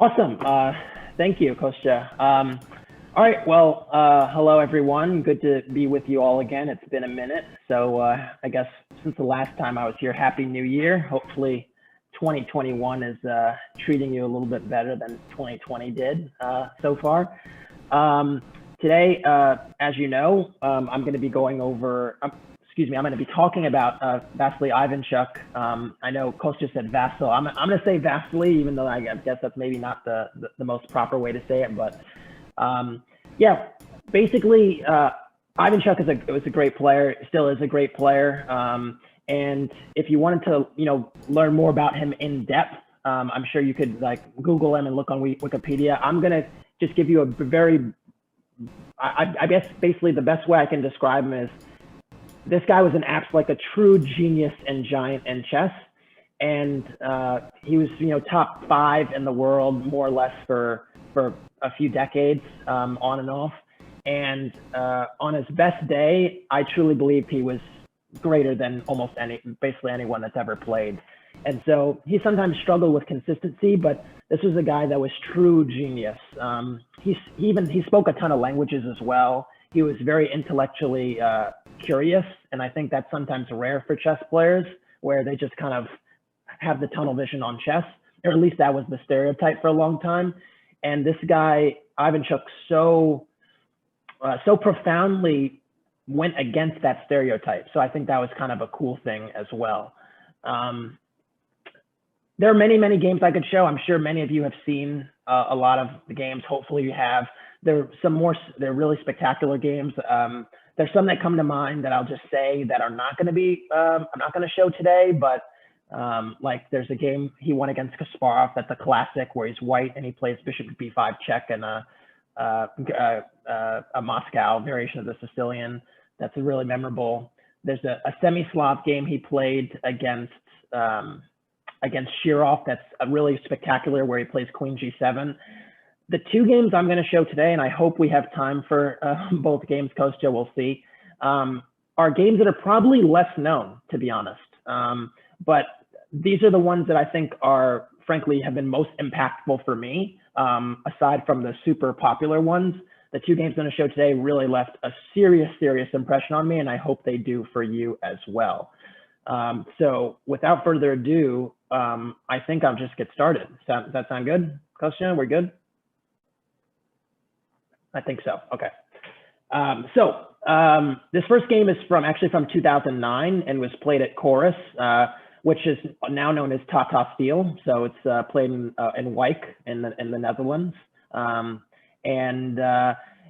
Awesome. Thank you, Kostya. All right. Well, hello, everyone. Good to be with you all again. It's been a minute. So I guess since the last time I was here, Happy New Year. Hopefully 2021 is treating you a little bit better than 2020 did so far. Today, as you know, I'm going to be going over, I'm going to be talking about Vasyl Ivanchuk. I know Kostya said Vasyl. I'm going to say Vasyl, even though I guess that's maybe not the most proper way to say it. But yeah, basically, Ivanchuk was a great player, still is a great player. And if you wanted to, learn more about him in depth, I'm sure you could Google him and look on Wikipedia. I'm going to just give you a very, I guess basically the best way I can describe him is, this guy was a true genius and giant in chess. And he was, top 5 in the world, more or less for a few decades, on and off. And on his best day, I truly believe he was greater than basically anyone that's ever played. And so he sometimes struggled with consistency, but this was a guy that was true genius. He spoke a ton of languages as well. He was very intellectually curious, and I think that's sometimes rare for chess players, where they just kind of have the tunnel vision on chess, or at least that was the stereotype for a long time. And this guy, Ivanchuk, so profoundly went against that stereotype. So I think that was kind of a cool thing as well. There are many, many games I could show. I'm sure many of you have seen a lot of the games. Hopefully you have. They're really spectacular games. There's some that come to mind that I'll just say that are not going to be, I'm not going to show today, but there's a game he won against Kasparov that's a classic, where he's white and he plays bishop b5 check and a Moscow variation of the Sicilian. That's really memorable. There's a semi-Slav game he played against Shirov that's really spectacular, where he plays queen g7. The 2 games I'm going to show today, and I hope we have time for both games, Kostya, we'll see, are games that are probably less known, to be honest. But these are the ones that I think are, frankly, have been most impactful for me, aside from the super popular ones. The 2 games I'm going to show today really left a serious, serious impression on me, and I hope they do for you as well. So without further ado, I think I'll just get started. Does that sound good, Kostya? We're good? I think so. Okay. This first game is actually from 2009 and was played at Chorus, which is now known as Tata Steel. So it's played in Wijk in the Netherlands.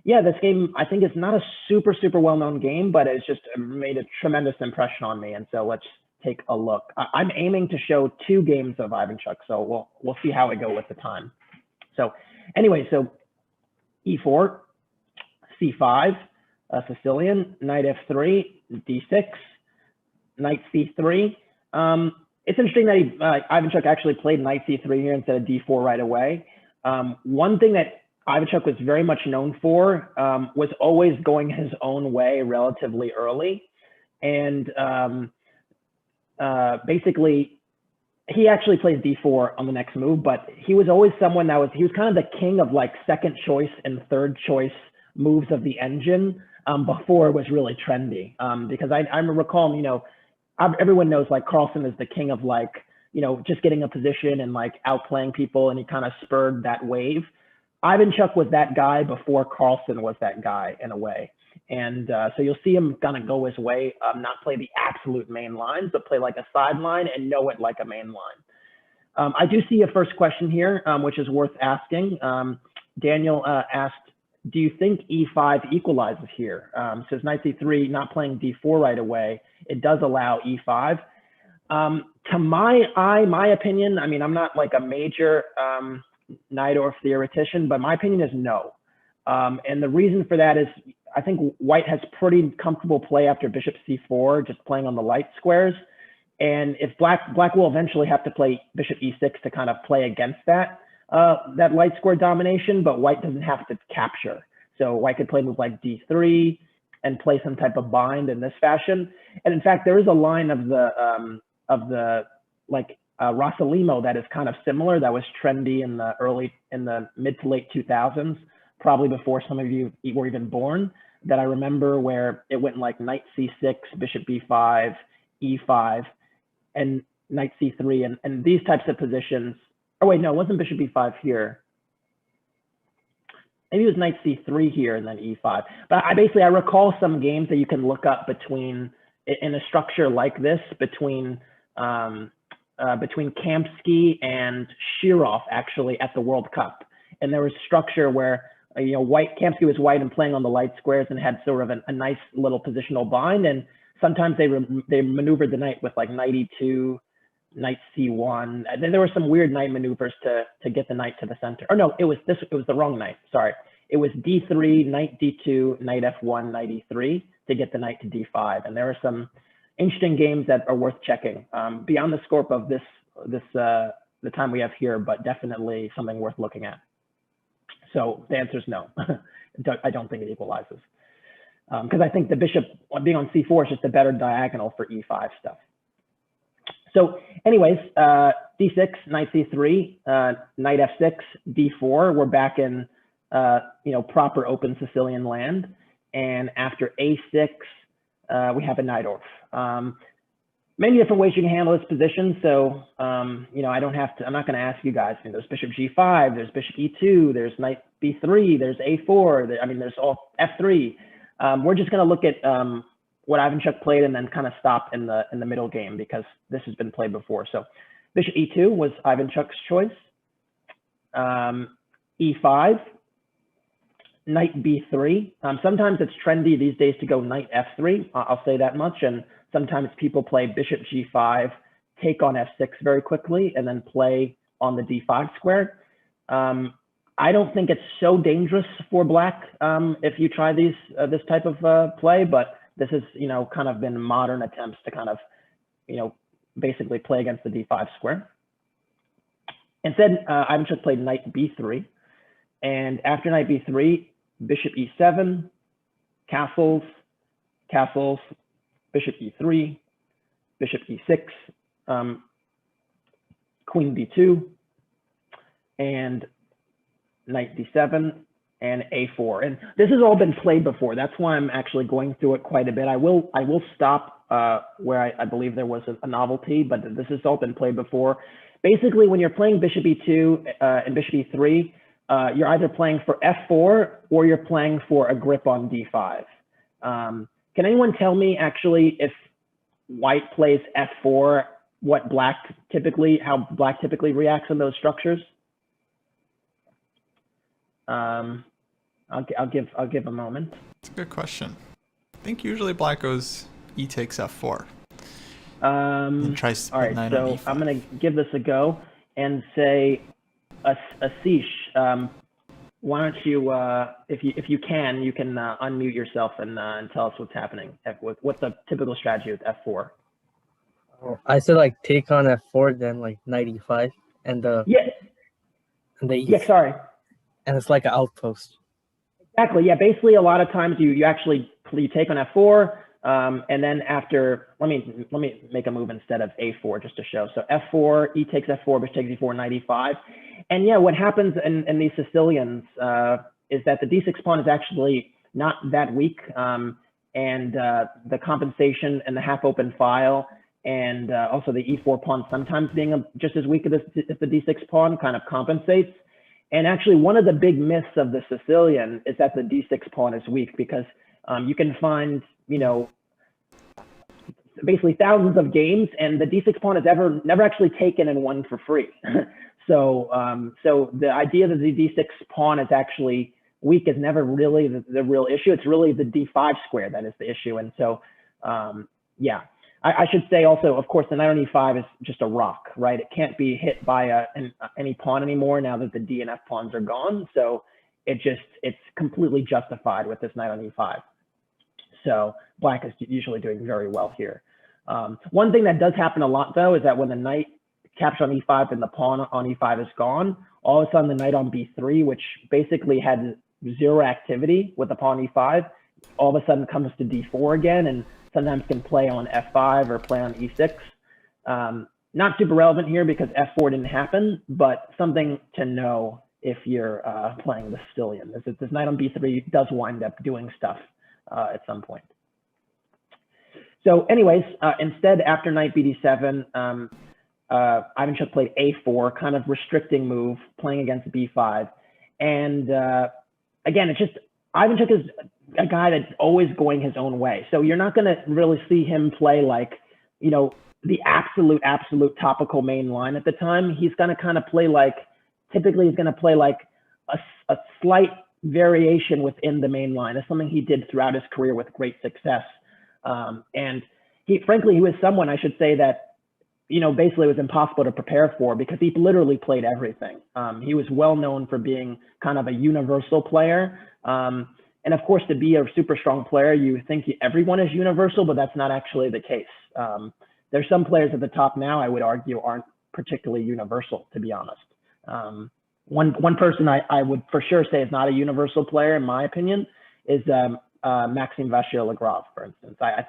Yeah, this game I think is not a super well-known game, but it's just made a tremendous impression on me. And so let's take a look. I'm aiming to show 2 games of Ivanchuk, so we'll see how we go with the time. So anyway, so e4, c5, Sicilian, knight f3, d6, knight c3. It's interesting that Ivanchuk actually played knight c3 here instead of d4 right away. One thing that Ivanchuk was very much known for was always going his own way relatively early. And basically, he actually plays d4 on the next move, but he was always someone he was kind of the king of second choice and third choice moves of the engine before it was really trendy. Because I recall, everyone knows Carlsen is the king of just getting a position and outplaying people, and he kind of spurred that wave. Ivanchuk was that guy before Carlsen was that guy in a way. And so you'll see him kind of go his way, not play the absolute main lines, but play a sideline and know it like a main line. I do see a first question here, which is worth asking. Daniel asked, do you think e5 equalizes here? Says knight c3, not playing d4 right away. It does allow e5. To my opinion, I mean, I'm not a major Najdorf theoretician, but my opinion is no. And the reason for that is I think white has pretty comfortable play after bishop c4, just playing on the light squares. And if black will eventually have to play bishop e6 to kind of play against that light square domination, but white doesn't have to capture. So white could play moves like d3 and play some type of bind in this fashion. And in fact, there is a line of the Rossalimo that is kind of similar, that was trendy in the mid to late 2000s, probably before some of you were even born, that I remember, where it went like knight c6, bishop b5, e5, and knight c3, and these types of positions. Oh wait, no, it wasn't bishop b5 here. Maybe it was knight c3 here and then e5. But I recall some games that you can look up between, in a structure like this, between Kamsky and Shirov actually at the World Cup. And there was structure where, Kamsky was white and playing on the light squares and had sort of a nice little positional bind. And sometimes they maneuvered the knight with like knight e2, knight c1. And then there were some weird knight maneuvers to get the knight to the center. Or no, it was the wrong knight. Sorry. It was d3, knight d2, knight f1, knight e3 to get the knight to d5. And there are some interesting games that are worth checking, beyond the scope of the time we have here, but definitely something worth looking at. So the answer is no. I don't think it equalizes, because I think the bishop being on c4 is just a better diagonal for e5 stuff. So anyways, d6, knight c3, knight f6, d4. We're back in proper open Sicilian land, and after a6, we have a knight off. Many different ways you can handle this position. So, I'm not going to ask you guys, there's bishop g5, there's bishop e2, there's knight b3, there's a4, there's all f3. We're just going to look at what Ivanchuk played and then kind of stop in the middle game, because this has been played before. So bishop e2 was Ivanchuk's choice. E5, knight b3. Sometimes it's trendy these days to go knight f3. I'll say that much. And sometimes people play bishop g5, take on f6 very quickly, and then play on the d5 square. I don't think it's so dangerous for black if you try this type of play, but this has kind of been modern attempts to kind of basically play against the d5 square. Instead, Ivanchuk played knight b3, and after knight b3, bishop e7, castles, bishop e3, bishop e6, queen d2, and knight d7, and a4. And this has all been played before. That's why I'm actually going through it quite a bit. I will stop where I believe there was a novelty, but this has all been played before. Basically, when you're playing bishop e2 and bishop e3, you're either playing for f4 or you're playing for a grip on d5. Can anyone tell me actually, if white plays f4, how black typically reacts in those structures? I'll give a moment. It's a good question. I think usually black goes e takes f4. And tries to put knight on e5. I'm gonna give this a go and say, Asish, why don't you, if you can unmute yourself and tell us what's happening. What's the typical strategy with f4? I said like take on f4, then like knight e5, and the sorry. And it's like an outpost. Exactly. Yeah. Basically, a lot of times you take on f4, and then after, let me make a move instead of a4 just to show. So f4, e takes f4, bishop takes e4, knight e5. And yeah, what happens in these Sicilians is that the d6 pawn is actually not that weak, and the compensation and the half open file, and also the e4 pawn sometimes being just as weak as the d6 pawn kind of compensates. And actually, one of the big myths of the Sicilian is that the d6 pawn is weak, because you can find, basically thousands of games, and the d6 pawn is never actually taken and won for free. So the idea that the d6 pawn is actually weak is never really the real issue. It's really the d5 square that is the issue. And so, yeah. I should say also, of course, the knight on e5 is just a rock, right? It can't be hit by any pawn anymore now that the d and f pawns are gone. So it's completely justified with this knight on e5. So black is usually doing very well here. One thing that does happen a lot, though, is that when the knight captures on e5 and the pawn on e5 is gone, all of a sudden the knight on b3, which basically had zero activity with the pawn e5, all of a sudden comes to d4 again, and sometimes can play on f5 or play on e6. Not super relevant here because f4 didn't happen, but something to know if you're playing the Sicilian. This knight on b3 does wind up doing stuff at some point. So anyways, instead, after knight bd7, Ivanchuk played a4, kind of restricting move, playing against b5. And again, it's just, Ivanchuk is a guy that's always going his own way. So you're not going to really see him play like, you know, the absolute topical main line at the time. He's going to kind of play like, typically he's going to play like a slight variation within the main line. That's something he did throughout his career with great success. And frankly, he was someone, I should say, that, you know, basically was impossible to prepare for because he literally played everything. He was well known for being kind of a universal player. And of course, to be a super strong player, you think everyone is universal, but that's not actually the case. There's some players at the top now, I would argue, aren't particularly universal, to be honest. One person I would for sure say is not a universal player, in my opinion, is Maxime Vasyl, for instance. I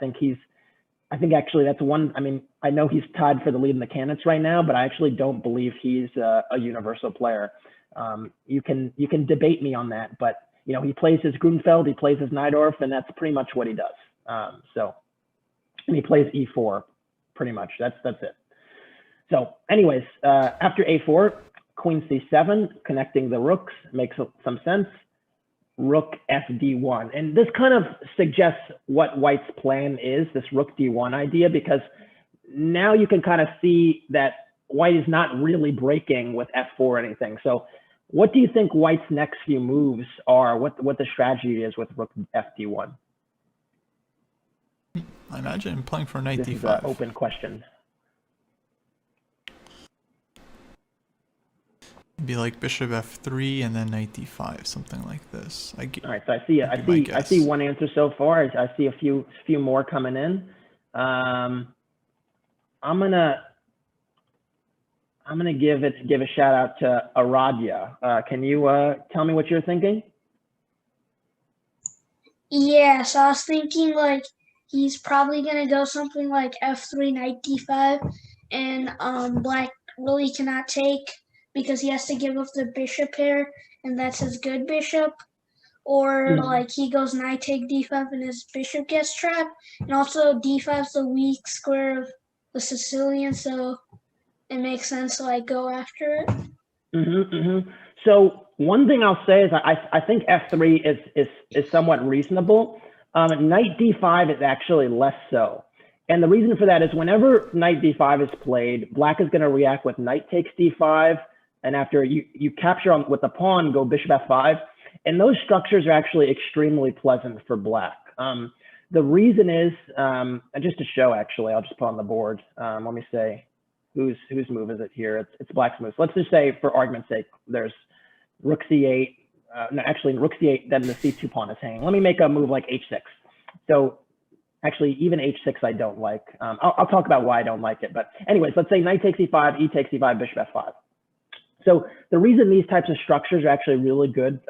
think actually that's one. I mean, I know he's tied for the lead in the candidates right now, but I actually don't believe he's a universal player. You can debate me on that, but you know, he plays his Grunfeld, he plays his Najdorf, and that's pretty much what he does. And he plays e4, pretty much. That's it. So, anyways, after a4, queen c7, connecting the rooks makes some sense. Rook fd1, and this kind of suggests what White's plan is, this rook d1 idea, because now you can kind of see that White is not really breaking with f4 or anything. So what do you think White's next few moves are? What the strategy is with rook fd1? I imagine playing for knight this d5. Is an open question. Be like bishop f3 and then knight d5, something like this. All right, so I see one answer so far. I see a few more coming in. I'm gonna give a shout out to Aradhya. Can you tell me what you're thinking? Yeah, so I was thinking like he's probably gonna go something like f3, knight d5, and black really cannot take because he has to give up the bishop here, and that's his good bishop. Or like he goes knight take d5 and his bishop gets trapped. And also d5 is the weak square of the Sicilian, so it makes sense to like go after it. So one thing I'll say is I think f3 is somewhat reasonable. Knight d5 is actually less so. And the reason for that is whenever knight d5 is played, black is going to react with knight takes d5. And after you capture with the pawn, go bishop f5. And those structures are actually extremely pleasant for black. The reason is, just to show actually, I'll just put on the board. Let me say whose move is it here? It's black's move. So let's just say, for argument's sake, there's rook c8. No, actually rook c8, then the c2 pawn is hanging. Let me make a move like h6. So actually, even h6 I don't like. I'll talk about why I don't like it. But anyways, let's say knight takes e5, e takes e5, bishop f5. So the reason these types of structures are actually really good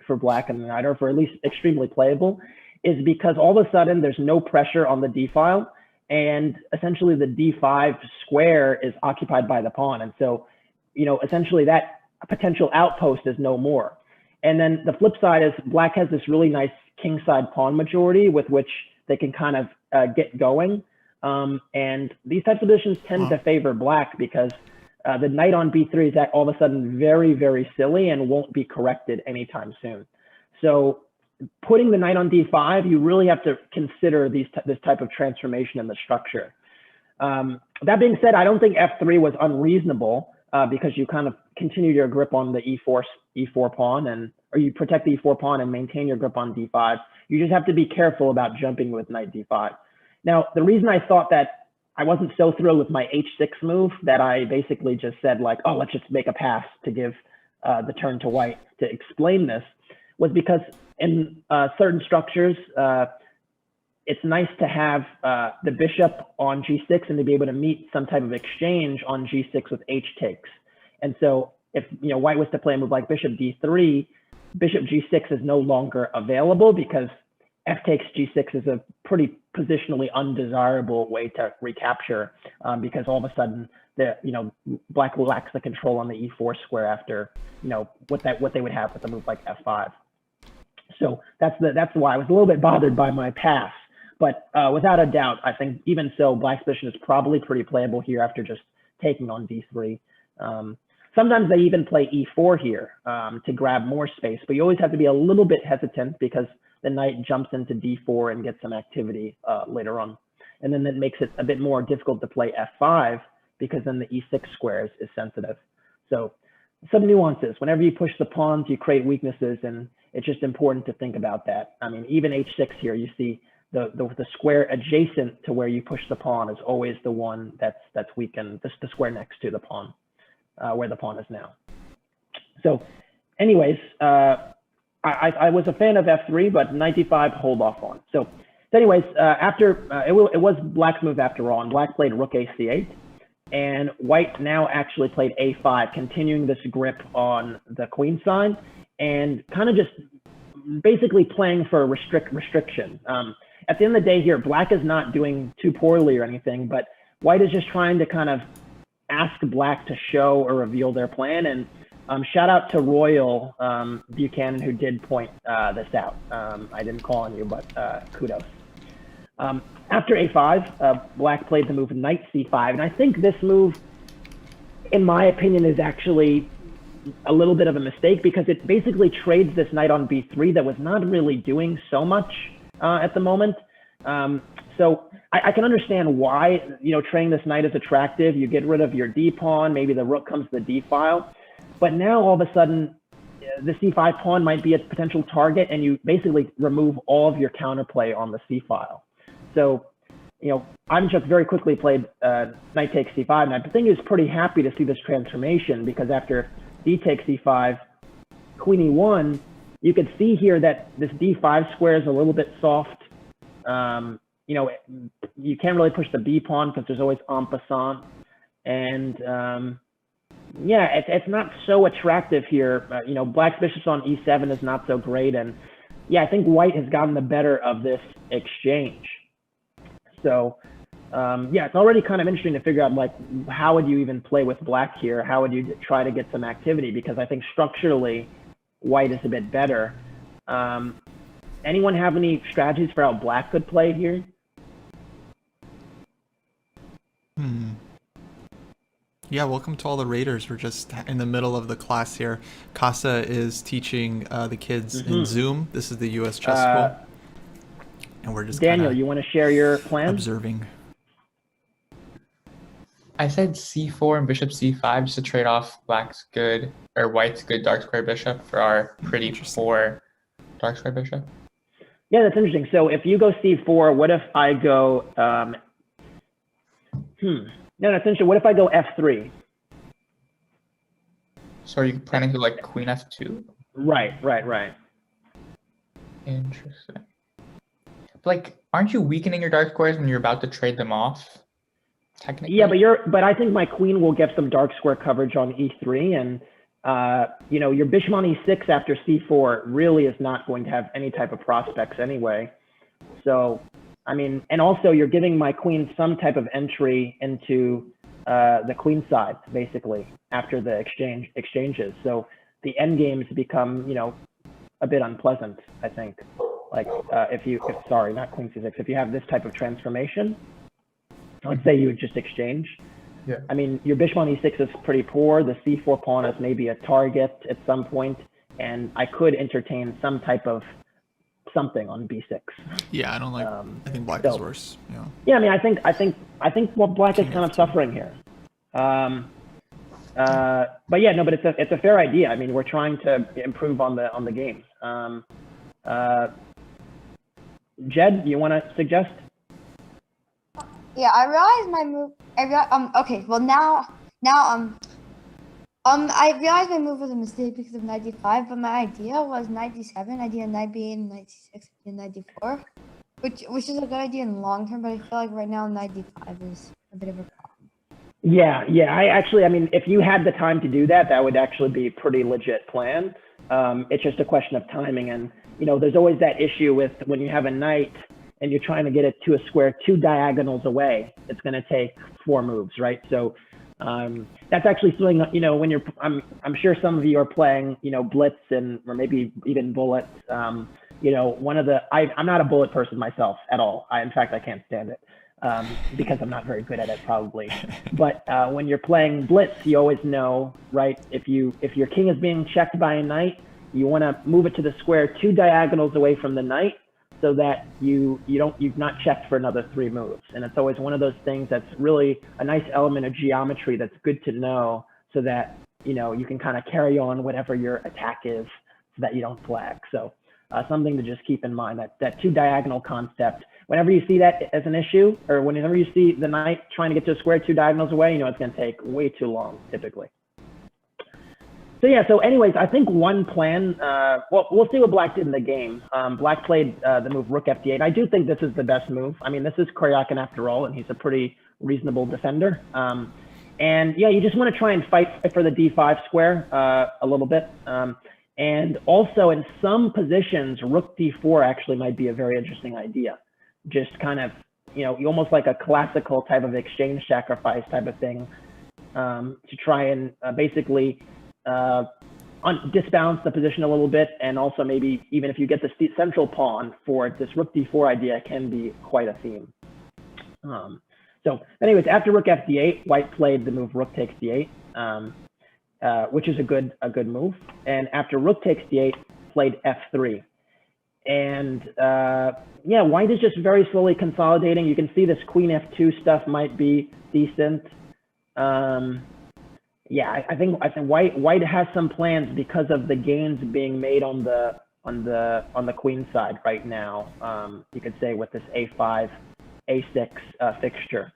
for black and Najdorf, or at least extremely playable, is because all of a sudden there's no pressure on the d file, and essentially the d5 square is occupied by the pawn. And so, you know, essentially that potential outpost is no more. And then the flip side is black has this really nice kingside pawn majority with which they can kind of get going. And these types of positions tend to favor black because the knight on b3 is all of a sudden very, very silly and won't be corrected anytime soon. So putting the knight on d5, you really have to consider this type of transformation in the structure. That being said, I don't think f3 was unreasonable because you kind of continue your grip on the e4 pawn, or you protect the e4 pawn and maintain your grip on d5. You just have to be careful about jumping with knight d5. Now, the reason I thought that I wasn't so thrilled with my h6 move that I basically just said like, oh, let's just make a pass to give the turn to white to explain this, was because in certain structures, it's nice to have the bishop on g6 and to be able to meet some type of exchange on g6 with h takes. And so if white was to play a move like bishop d3, bishop g6 is no longer available because f takes g6 is a pretty positionally undesirable way to recapture, because all of a sudden black lacks the control on the e4 square after what they would have with a move like f5. So that's why I was a little bit bothered by my pass. But without a doubt, I think even so, black's position is probably pretty playable here after just taking on d3. Sometimes they even play e4 here to grab more space, but you always have to be a little bit hesitant because the knight jumps into d4 and gets some activity later on. And then that makes it a bit more difficult to play f5 because then the e6 square is sensitive. So some nuances. Whenever you push the pawns, you create weaknesses, and it's just important to think about that. I mean, even h6 here, you see the square adjacent to where you push the pawn is always the one that's weakened, the square next to the pawn, where the pawn is now. So anyways, I was a fan of f3, but knight d5 hold off on. So anyways, after it was black's move after all, and black played rook a c8, and white now actually played a5, continuing this grip on the queen side and kind of just basically playing for restriction. At the end of the day here, black is not doing too poorly or anything, but white is just trying to kind of ask black to show or reveal their plan. And shout out to Royal Buchanan, who did point this out. I didn't call on you, but kudos. After a5, black played the move knight c5. And I think this move, in my opinion, is actually a little bit of a mistake because it basically trades this knight on b3 that was not really doing so much at the moment. So I can understand why, trading this knight is attractive. You get rid of your d pawn, maybe the rook comes to the d file. But now all of a sudden, the c5 pawn might be a potential target, and you basically remove all of your counterplay on the c file. So, Ivanchuk very quickly played knight takes c5, and I think he was pretty happy to see this transformation because after d takes c5, queen e1, you could see here that this d5 square is a little bit soft. You can't really push the b pawn because there's always en passant, and yeah, it's not so attractive here. Black's bishop on e7 is not so great, and yeah, I think white has gotten the better of this exchange. So yeah, it's already kind of interesting to figure out, like, how would you even play with black here? How would you try to get some activity? Because I think structurally, white is a bit better. Anyone have any strategies for how black could play here? Yeah, welcome to all the raiders. We're just in the middle of the class here. Kassa is teaching the kids in Zoom. This is the US Chess School. And we're just Daniel, you want to share your plan? Observing. I said c4 and bishop c5 just to trade off white's good dark square bishop for our pretty poor dark square bishop. Yeah, that's interesting. So if you go c4, what if I go no, that's interesting. What if I go f3? So are you planning to like queen f2? Right. Interesting. Like, aren't you weakening your dark squares when you're about to trade them off? Technically. Yeah, but I think my queen will get some dark square coverage on e3, and your bishop on e6 after c4 really is not going to have any type of prospects anyway. So, I mean, and also you're giving my queen some type of entry into the queen side, basically, after the exchanges. So the end games become, a bit unpleasant, I think. Like sorry, not queen c6, if you have this type of transformation, let's say you would just exchange. Yeah. I mean, your bishop on e6 is pretty poor. The c4 pawn is maybe a target at some point, and I could entertain some type of something on b6. Yeah, I don't like. I think black is worse. Yeah. Yeah, I mean, I think what black is kind of suffering here. But yeah, no, but it's a fair idea. I mean, we're trying to improve on the games. Jed, you want to suggest? Yeah, I realized my move. Okay, well now I realized my move was a mistake because of knight d5, but my idea was knight d7, idea knight b8, knight c6, and knight d4, which is a good idea in the long term, but I feel like right now knight d5 is a bit of a problem. Yeah. I mean, if you had the time to do that, that would actually be a pretty legit plan. It's just a question of timing. And, there's always that issue with when you have a knight and you're trying to get it to a square 2 diagonals away, it's going to take 4 moves, right? So that's actually something, when I'm sure some of you are playing, blitz or maybe even bullet. I'm not a bullet person myself at all. In fact, I can't stand it. Because I'm not very good at it probably. But when you're playing blitz, you always know, right? If your king is being checked by a knight, you want to move it to the square 2 diagonals away from the knight so that you've not checked for another 3 moves. And it's always one of those things that's really a nice element of geometry that's good to know so that, you can kind of carry on whatever your attack is so that you don't flag. So something to just keep in mind, that 2 diagonal concept. Whenever you see that as an issue, or whenever you see the knight trying to get to a square 2 diagonals away, it's going to take way too long, typically. So yeah, so anyways, I think one plan, well, we'll see what Black did in the game. Black played the move Rook F8. I do think this is the best move. I mean, this is Karjakin after all, and he's a pretty reasonable defender. And yeah, you just want to try and fight for the D5 square a little bit. And also in some positions, Rook D4 actually might be a very interesting idea. Just kind of, almost like a classical type of exchange sacrifice type of thing to try and basically disbalance the position a little bit. And also maybe even if you get the central pawn for it, this Rook D4 idea can be quite a theme. So anyways, after Rook F8, White played the move Rook takes D8, which is a good move. And after Rook takes D8, played F3. And yeah, White is just very slowly consolidating. You can see this Queen F2 stuff might be decent. Yeah, I think White has some plans because of the gains being made on the queen side right now. You could say with this A5, A6 fixture.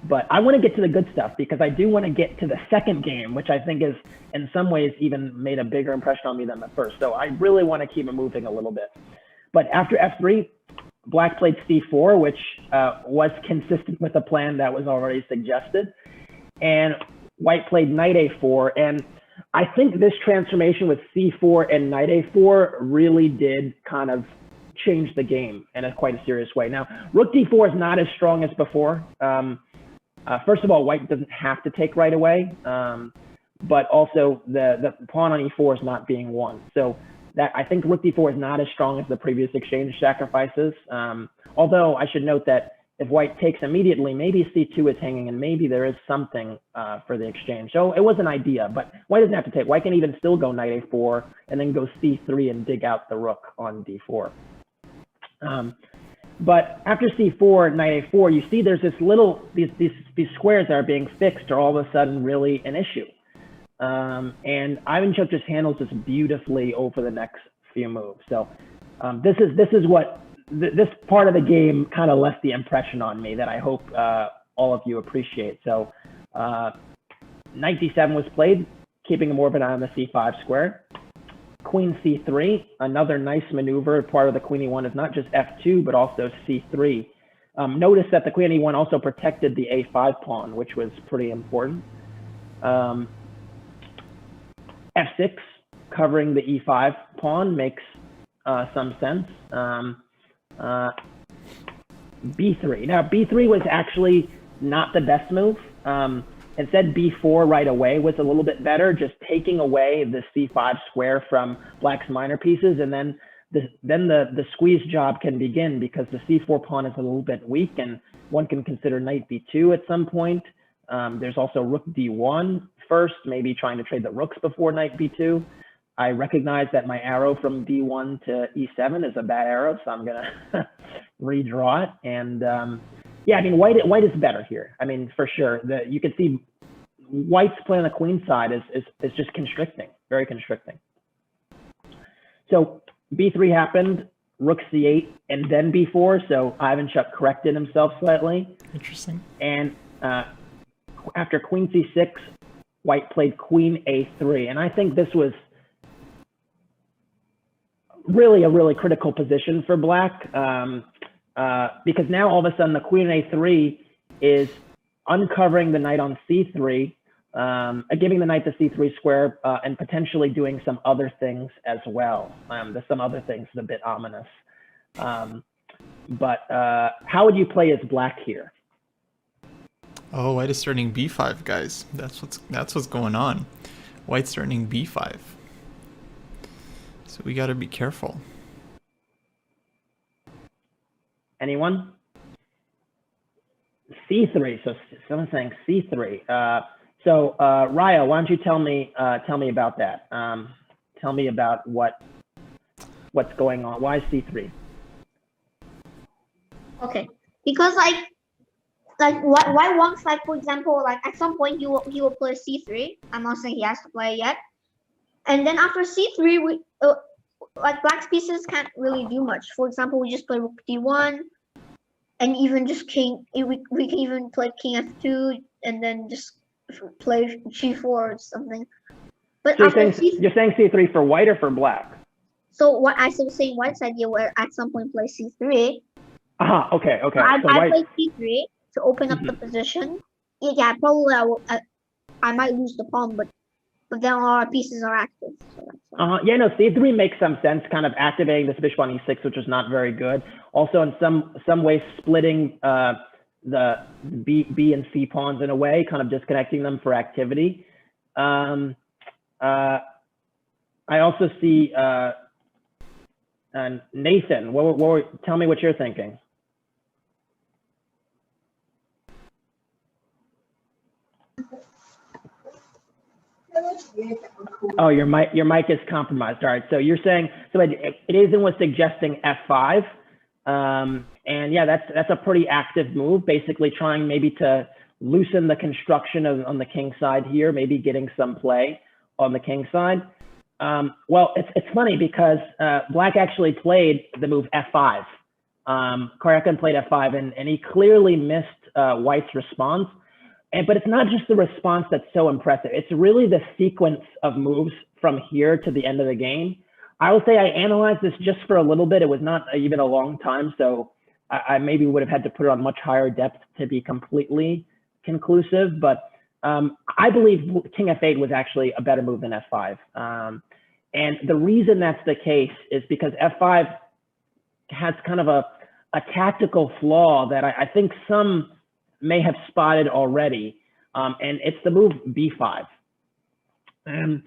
But I want to get to the good stuff because I do want to get to the second game, which I think is in some ways even made a bigger impression on me than the first. So I really want to keep it moving a little bit. But after F3, Black played C4, which was consistent with the plan that was already suggested. And White played Knight A4. And I think this transformation with C4 and Knight A4 really did kind of change the game in a quite a serious way. Now, Rook D4 is not as strong as before. First of all, White doesn't have to take right away, but also the pawn on E4 is not being won. So that I think Rook D4 is not as strong as the previous exchange sacrifices. Although I should note that if White takes immediately, maybe C2 is hanging and maybe there is something for the exchange. So it was an idea, but White doesn't have to take. White can even still go Knight A4 and then go C3 and dig out the Rook on D4. But after C4, Knight A4, you see there's this these squares that are being fixed are all of a sudden really an issue. And Ivanchuk just handles this beautifully over the next few moves. So this is what this part of the game kind of left the impression on me that I hope all of you appreciate. So Knight D7 was played, keeping more of an eye on the C5 square. Queen C3, another nice maneuver. Part of the Queen E1 is not just F2, but also C3. Notice that the Queen E1 also protected the A5 pawn, which was pretty important. F6, covering the E5 pawn makes some sense. B3. Now, B3 was actually not the best move. Instead, B4 right away was a little bit better, just taking away the C5 square from Black's minor pieces, and then the squeeze job can begin because the C4 pawn is a little bit weak, and one can consider Knight B2 at some point. There's also Rook D1 first, maybe trying to trade the rooks before Knight B2. I recognize that my arrow from D1 to E7 is a bad arrow, so I'm gonna redraw it. And yeah, I mean, White is better here. I mean, for sure. You can see White's play on the queen side is just constricting, very constricting. So B3 happened, Rook C8, and then B4. So Ivanchuk corrected himself slightly. Interesting. And after Queen C6, White played Queen A3, and I think this was really a really critical position for Black. Because now all of a sudden the Queen A3 is uncovering the knight on C3, giving the knight the c3 square and potentially doing some other things as well. There's some other things a bit ominous. But how would you play as black here? Oh, white is starting b5, guys. That's what's going on. White's starting b5. So we got to be careful. Anyone? C3. So someone's saying C3. So Raya, why don't you tell me about that? Tell me about what's going on. Why C3? Okay, because why one side, for example, like at some point he will play c3. I'm not saying he has to play yet, and then after c3 we like black's pieces can't really do much. For example, we just play rook d1, and even just king. We can even play king f2, and then just play g4 or something. But So after you're saying C3 for white or for black? so what I was saying white's idea where at some point play c3. Okay. So I white. play c3 to open up the position. Yeah, probably I might lose the pawn, but then all our pieces are active. So that's Yeah, no, C3 makes some sense, kind of activating this bishop on E6, which is not very good. Also, in some ways, splitting the B and C pawns in a way, kind of disconnecting them for activity. I also see Nathan. Tell me what you're thinking. Oh, your mic is compromised. All right, so you're saying it isn't was suggesting F5, and yeah, that's a pretty active move. Basically, trying maybe to loosen the construction on the king side here, maybe getting some play on the king side. Well, it's funny because black actually played the move F5. Karjakin played F5, and he clearly missed white's response. But it's not just the response that's so impressive. It's really the sequence of moves from here to the end of the game. I will say I analyzed this just for a little bit. It was not even a long time, so I maybe would have had to put it on much higher depth to be completely conclusive. But I believe King F8 was actually a better move than F5. And the reason that's the case is because F5 has kind of a tactical flaw that I think some may have spotted already, and it's the move B5. It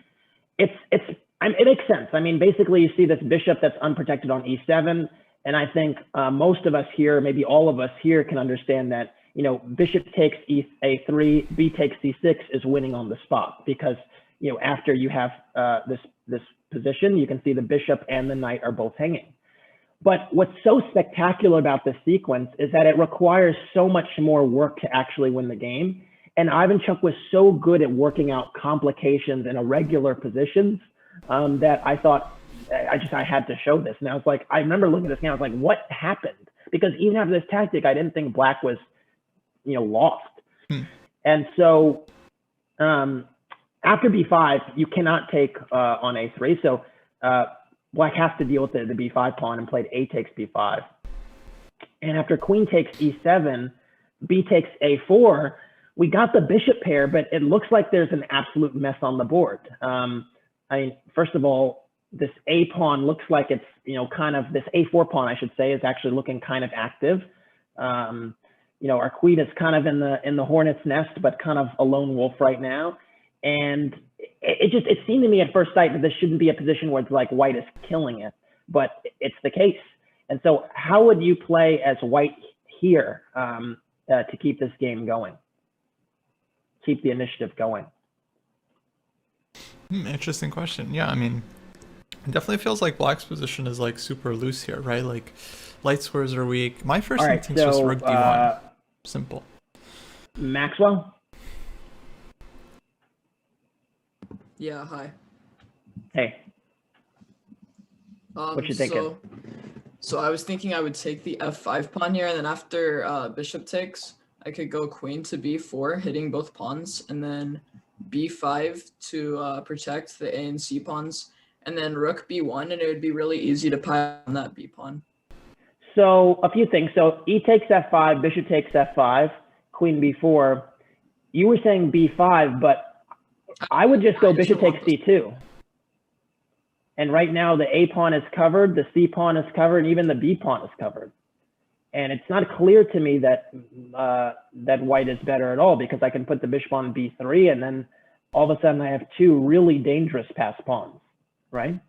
makes sense. I mean, basically, you see this bishop that's unprotected on E7, and I think most of us here, maybe all of us here, can understand that bishop takes A3, B takes C6 is winning on the spot because after you have this position, you can see the bishop and the knight are both hanging. But what's so spectacular about this sequence is that it requires so much more work to actually win the game. And Ivanchuk was so good at working out complications in irregular positions that I thought I had to show this. And I was like, I remember looking at this game, I was like, what happened? Because even after this tactic, I didn't think black was, lost. And so after B5, you cannot take on A3. So black has to deal with the B5 pawn and played A takes B5. And after queen takes E7, B takes A4, we got the bishop pair, but it looks like there's an absolute mess on the board. I mean, first of all, this A pawn looks like it's, kind of this A4 pawn, I should say, is actually looking kind of active. Our queen is kind of in the hornet's nest, but kind of a lone wolf right now. And it seemed to me at first sight that this shouldn't be a position where it's like white is killing it, but it's the case. And so how would you play as white here to keep this game going? Keep the initiative going? Interesting question. Yeah, I mean, it definitely feels like black's position is like super loose here, right? Like light squares are weak. My first instinct is just rook d1. Simple. Maxwell? Yeah, hi. Hey. What you thinking? So I was thinking I would take the f5 pawn here, and then after bishop takes, I could go queen to b4, hitting both pawns, and then b5 to protect the a and c pawns, and then rook b1, and it would be really easy to pile on that b pawn. So a few things. So e takes f5, bishop takes f5, queen b4. You were saying b5, but I would just go I just bishop don't takes want c2. And right now the A pawn is covered, the C pawn is covered, and even the B pawn is covered. And it's not clear to me that that white is better at all, because I can put the bishop on b3, and then all of a sudden I have two really dangerous passed pawns, right?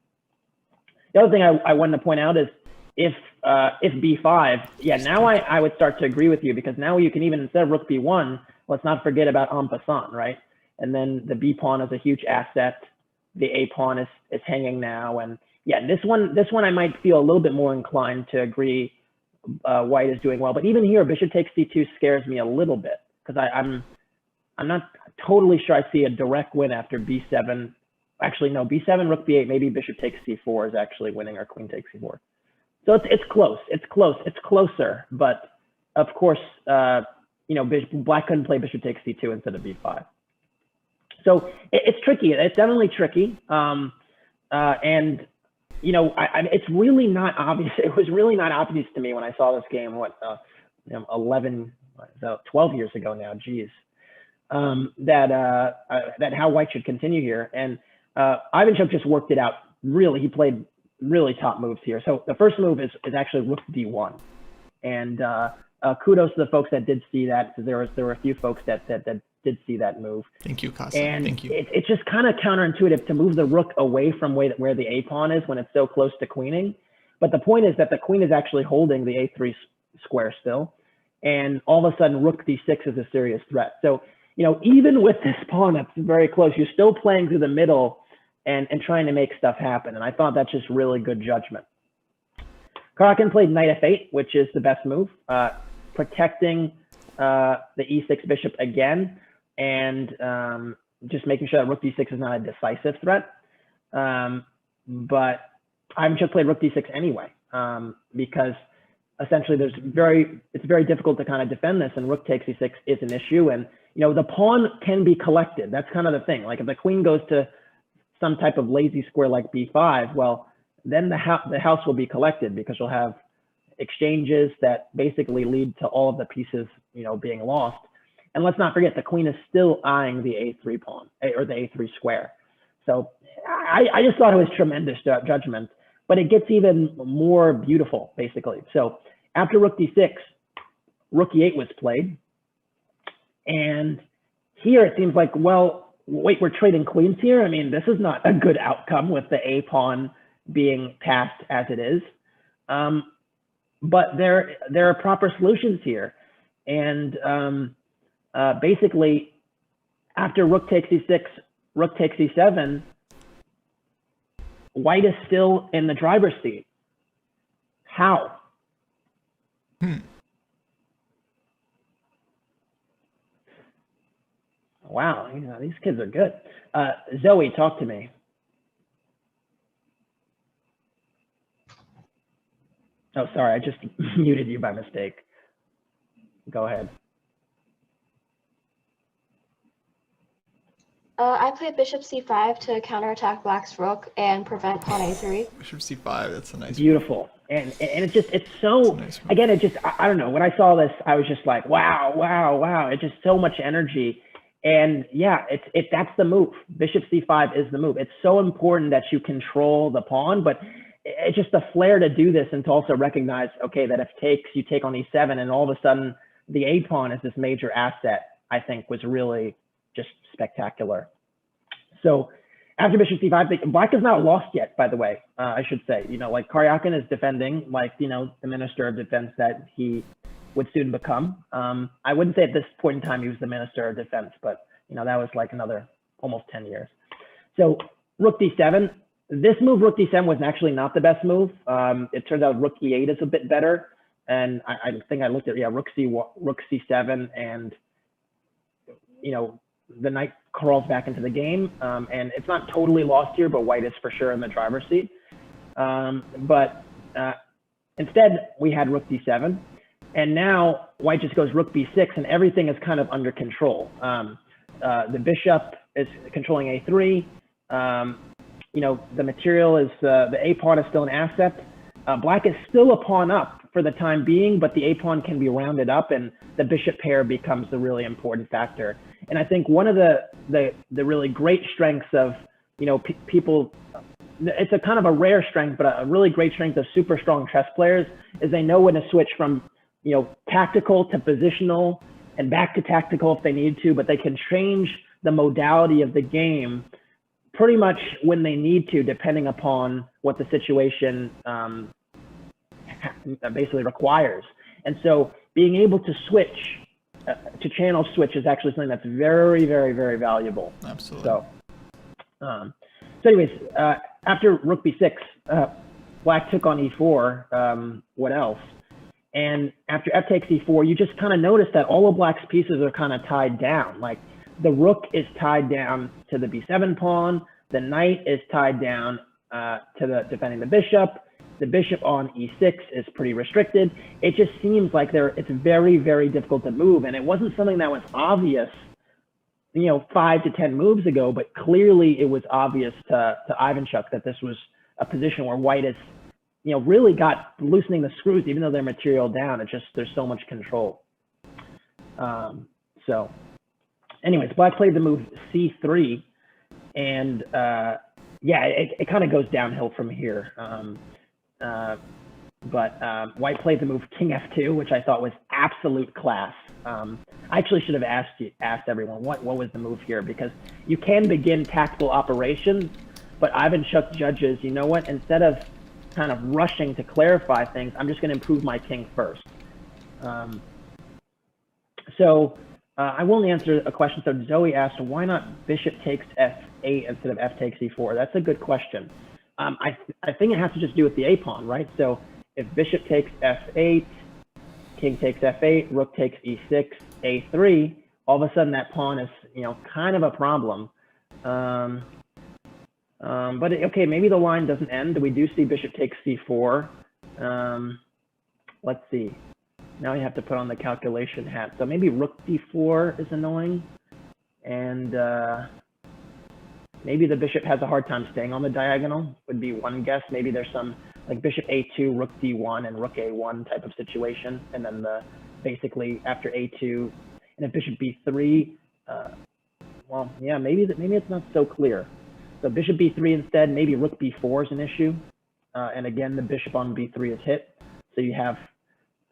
The other thing I wanted to point out is if b5, yeah, now I would start to agree with you, because now you can even, instead of rook b1, let's not forget about en passant, right? And then the B pawn is a huge asset. The A pawn is hanging now, and yeah, this one I might feel a little bit more inclined to agree white is doing well. But even here, bishop takes c2 scares me a little bit, because I'm not totally sure I see a direct win after b7. Actually, no, b7, rook b8, maybe bishop takes c4 is actually winning, or queen takes c4. So it's close. It's close. It's closer. But of course, you know, black couldn't play bishop takes c2 instead of b5. So it's tricky. It's definitely tricky. And you know, it's really not obvious. It was really not obvious to me when I saw this game, what, 12 years ago now, geez, that how white should continue here. And Ivanchuk just worked it out. Really, he played really top moves here. So the first move is actually rook d1. And kudos to the folks that did see that, because there were a few folks that did see that move. Thank you, Kassa. And Thank you. It's just kind of counterintuitive to move the rook away from where the A pawn is when it's so close to queening. But the point is that the queen is actually holding the A3 square still. And all of a sudden, rook d6 is a serious threat. So, you know, even with this pawn that's very close, you're still playing through the middle and trying to make stuff happen. And I thought that's just really good judgment. Karjakin played knight f8, which is the best move, protecting the e6 bishop again, and just making sure that rook d6 is not a decisive threat. But Ivanchuk played rook d6 anyway, because essentially it's very difficult to kind of defend this, and rook takes e6 is an issue. And you know, the pawn can be collected. That's kind of the thing. Like if the queen goes to some type of lazy square like b5, well, then the house will be collected, because you'll have exchanges that basically lead to all of the pieces, you know, being lost. And let's not forget, the queen is still eyeing the a3 pawn, or the a3 square. So I just thought it was tremendous judgment, but it gets even more beautiful, basically. So after rook d6, rook e8 was played. And here it seems like, well, wait, we're trading queens here? I mean, this is not a good outcome with the a pawn being passed as it is. But there are proper solutions here. And basically, after rook takes e6, rook takes e7, white is still in the driver's seat. How? Wow, you know, these kids are good. Zoe, talk to me. Oh, sorry, I just muted you by mistake. Go ahead. I played bishop c5 to counterattack black's rook and prevent pawn a3. Bishop c5, that's a nice Beautiful. And it's so, nice, again, it just, I don't know, when I saw this, I was just like, wow, wow, wow. It's just so much energy. And yeah, that's the move. Bishop c5 is the move. It's so important that you control the pawn, but it's just a flair to do this, and to also recognize, okay, that if you take on e7, and all of a sudden the a pawn is this major asset, I think was really just spectacular. So after bishop c5, black is not lost yet, by the way, I should say. You know, like Karjakin is defending, like, you know, the minister of defense that he would soon become. I wouldn't say at this point in time he was the minister of defense, but, you know, that was like another almost 10 years. So rook d7. This move, rook d7, was actually not the best move. It turns out rook e8 is a bit better. And I think I looked at, yeah, rook c7, and, you know, the knight crawls back into the game. And it's not totally lost here, but white is for sure in the driver's seat. But instead, we had rook d7. And now white just goes rook b6, and everything is kind of under control. The bishop is controlling a3. You know, the material is, the a pawn is still an asset. Black is still a pawn up, for the time being, but the a-pawn can be rounded up and the bishop pair becomes the really important factor. And I think one of the really great strengths of, people, it's a kind of a rare strength, but a really great strength of super strong chess players is they know when to switch from, tactical to positional and back to tactical if they need to, but they can change the modality of the game pretty much when they need to, depending upon what the situation basically requires. And so being able to switch, to channel switch is actually something that's very, very, very valuable. Absolutely. So anyways, after rook b6, black took on e4. What else? And after f takes e4, you just kind of notice that all of black's pieces are kind of tied down. Like the rook is tied down to the b7 pawn. The knight is tied down to the defending the bishop. The bishop on e6 is pretty restricted. It just seems like it's very, very difficult to move. And it wasn't something that was obvious, 5 to 10 moves ago, but clearly it was obvious to Ivanchuk that this was a position where white is, really got loosening the screws, even though they're material down. There's so much control. So anyways, black played the move c3, and it kind of goes downhill from here. But white played the move king f2, which I thought was absolute class. I actually should have asked everyone what was the move here, because you can begin tactical operations, but Ivanchuk judges, you know what, instead of kind of rushing to clarify things, I'm just going to improve my king first. I will answer a question. So Zoe asked, why not bishop takes f8 instead of f takes e4? That's a good question. I think it has to just do with the a-pawn, right? So if bishop takes f8, king takes f8, rook takes e6, a3, all of a sudden that pawn is, kind of a problem. But okay, maybe the line doesn't end. We do see bishop takes c4. Let's see. Now you have to put on the calculation hat. So maybe rook d4 is annoying. And maybe the bishop has a hard time staying on the diagonal, would be one guess. Maybe there's some like bishop a2, rook d1, and rook a1 type of situation. And then basically after a2, and if bishop b3, well, yeah, maybe it's not so clear. So bishop b3 instead, maybe rook b4 is an issue. And again, the bishop on b3 is hit. So you have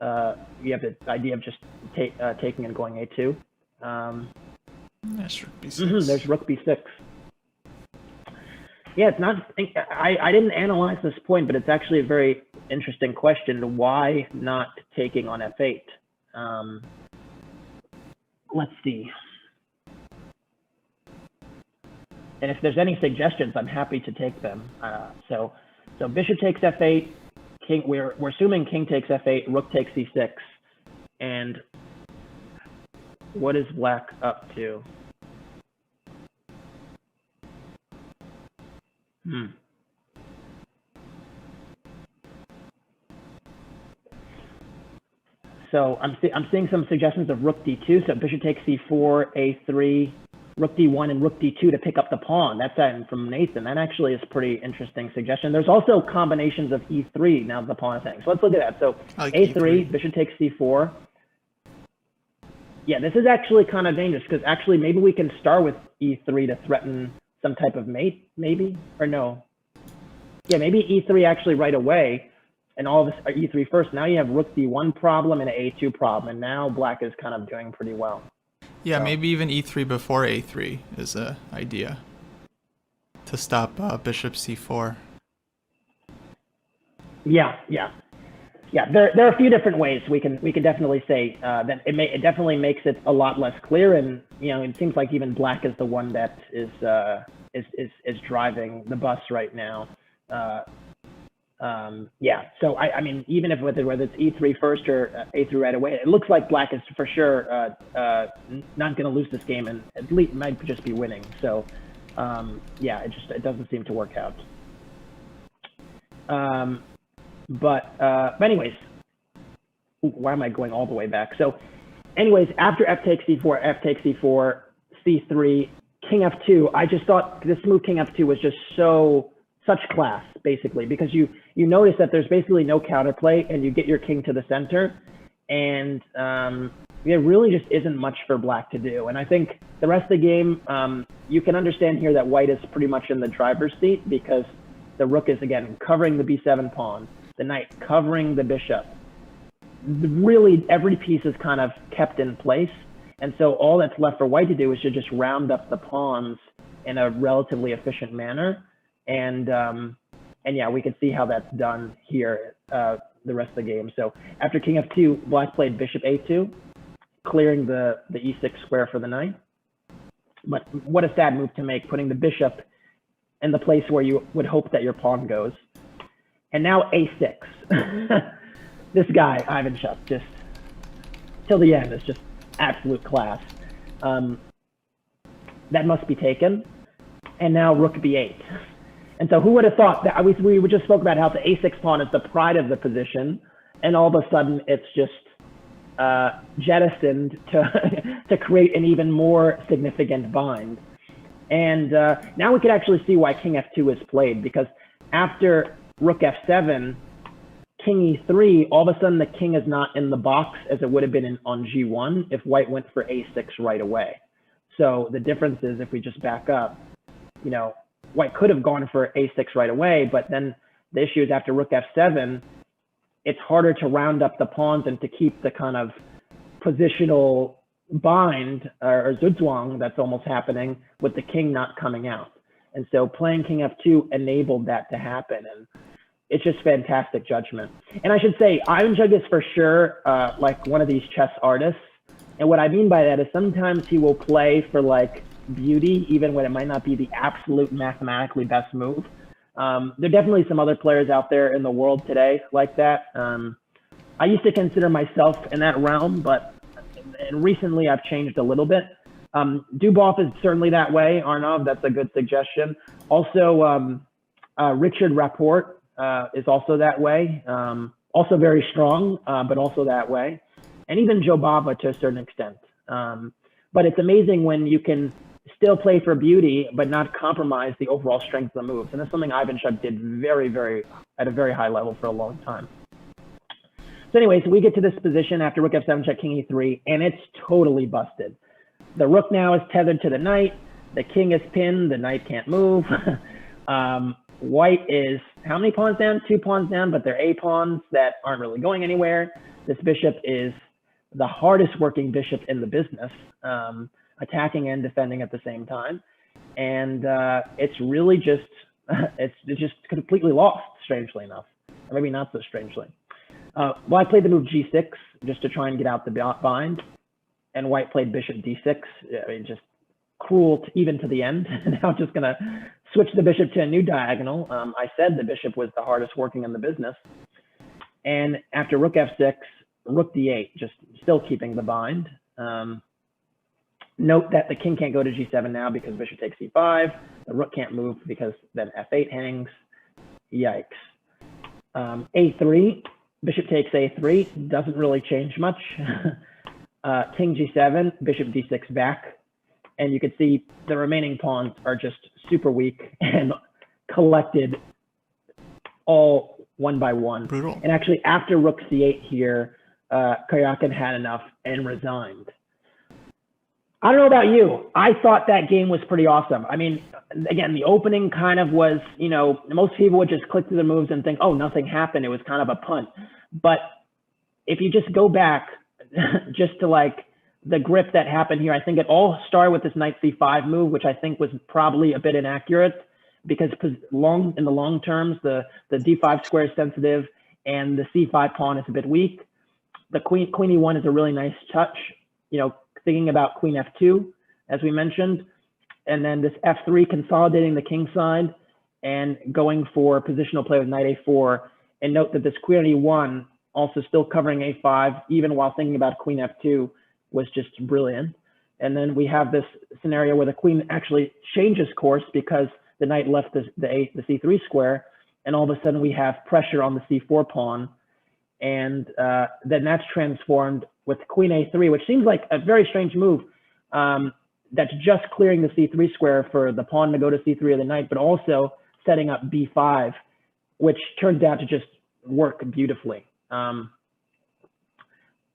the idea of just taking and going a2. That's rook b6. There's rook b6. Yeah, it's not. I didn't analyze this point, but it's actually a very interesting question. Why not taking on f8? Let's see. And if there's any suggestions, I'm happy to take them. So bishop takes f8. King. We're assuming king takes f8. Rook takes c6. And what is black up to? So I'm seeing some suggestions of rook d2. So bishop takes c4, a3, rook d1, and rook d2 to pick up the pawn. That's from Nathan. That actually is a pretty interesting suggestion. There's also combinations of e3 now that the pawn is hanging. So let's look at that. So like a3, E3. Bishop takes c4. Yeah, this is actually kind of dangerous because actually maybe we can start with e3 to threaten some type of mate, maybe, or no. Yeah, maybe e3 actually right away, and all of this are e3 first. Now you have rook d1 problem and an a2 problem, and now black is kind of doing pretty well. Yeah, so maybe even e3 before a3 is an idea to stop bishop c4. Yeah. There are a few different ways we can definitely say that it definitely makes it a lot less clear, and it seems like even black is the one that is driving the bus right now. So I mean, even if whether it's e3 first or a3 right away, it looks like black is for sure not going to lose this game, and at least might just be winning. So it doesn't seem to work out. But anyways, why am I going all the way back? So anyways, after f takes c4, c3, king f2, I just thought this move king f2 was just such class, basically, because you notice that there's basically no counterplay, and you get your king to the center, and there really just isn't much for black to do. And I think the rest of the game, you can understand here that white is pretty much in the driver's seat, because the rook is, again, covering the b7 pawn, the knight covering the bishop. Really, every piece is kind of kept in place. And so all that's left for white to do is to just round up the pawns in a relatively efficient manner. And yeah, we can see how that's done here the rest of the game. So after king f2, black played bishop a2, clearing the e6 square for the knight. But what a sad move to make, putting the bishop in the place where you would hope that your pawn goes. And now a6. This guy, Ivanchuk, just till the end is just absolute class. That must be taken. And now rook b8. And so who would have thought that we just spoke about how the a6 pawn is the pride of the position, and all of a sudden it's just jettisoned to create an even more significant bind. And now we can actually see why king f2 is played, because after rook f7, king e3, all of a sudden the king is not in the box as it would have been on g1 if white went for a6 right away. So the difference is, if we just back up, you know, white could have gone for a6 right away, but then the issue is after rook f7, it's harder to round up the pawns and to keep the kind of positional bind or zugzwang that's almost happening with the king not coming out. And so playing king f2 enabled that to happen. And it's just fantastic judgment. And I should say, Ivanchuk is for sure like one of these chess artists. And what I mean by that is sometimes he will play for like beauty, even when it might not be the absolute mathematically best move. There are definitely some other players out there in the world today like that. I used to consider myself in that realm, but recently I've changed a little bit. Dubov is certainly that way. Arnav, that's a good suggestion. Also, Richard Rapport is also that way. Also very strong, but also that way. And even Joe Bava to a certain extent. But it's amazing when you can still play for beauty, but not compromise the overall strength of the moves. And that's something Ivanchuk did at a very high level for a long time. So anyways, we get to this position after rook f7 check king e3, and it's totally busted. The rook now is tethered to the knight. The king is pinned. The knight can't move. White is how many pawns down? 2 pawns down, but they're A pawns that aren't really going anywhere. This bishop is the hardest working bishop in the business, attacking and defending at the same time. And it's really just, it's just completely lost, strangely enough. Or maybe not so strangely. Well, I played the move g6 just to try and get out the bind. And white played bishop d6. I mean, just cruel even to the end. Now just going to switch the bishop to a new diagonal. I said the bishop was the hardest working in the business. And after rook f6, rook d8, just still keeping the bind. Note that the king can't go to g7 now because bishop takes e5. The rook can't move because then f8 hangs. Yikes. A3, bishop takes a3, doesn't really change much. King g7, bishop d6 back. And you can see the remaining pawns are just super weak and collected all one by one. Brutal. And actually, after rook c8 here, Karjakin had enough and resigned. I don't know about you. I thought that game was pretty awesome. I mean, again, the opening kind of was, you know, most people would just click through the moves and think, oh, nothing happened. It was kind of a punt. But if you just go back just to like the grip that happened here, I think it all started with this knight c5 move, which I think was probably a bit inaccurate because in the long terms, the d5 square is sensitive and the c5 pawn is a bit weak. The queen e1 is a really nice touch, you know, thinking about queen f2, as we mentioned, and then this f3 consolidating the king side and going for positional play with knight a4. And note that this queen e1 also still covering a5, even while thinking about queen f2, was just brilliant. And then we have this scenario where the queen actually changes course because the knight left the c3 square, and all of a sudden we have pressure on the c4 pawn. And then that's transformed with queen a3, which seems like a very strange move. That's just clearing the c3 square for the pawn to go to c3 of the knight, but also setting up b5, which turns out to just work beautifully.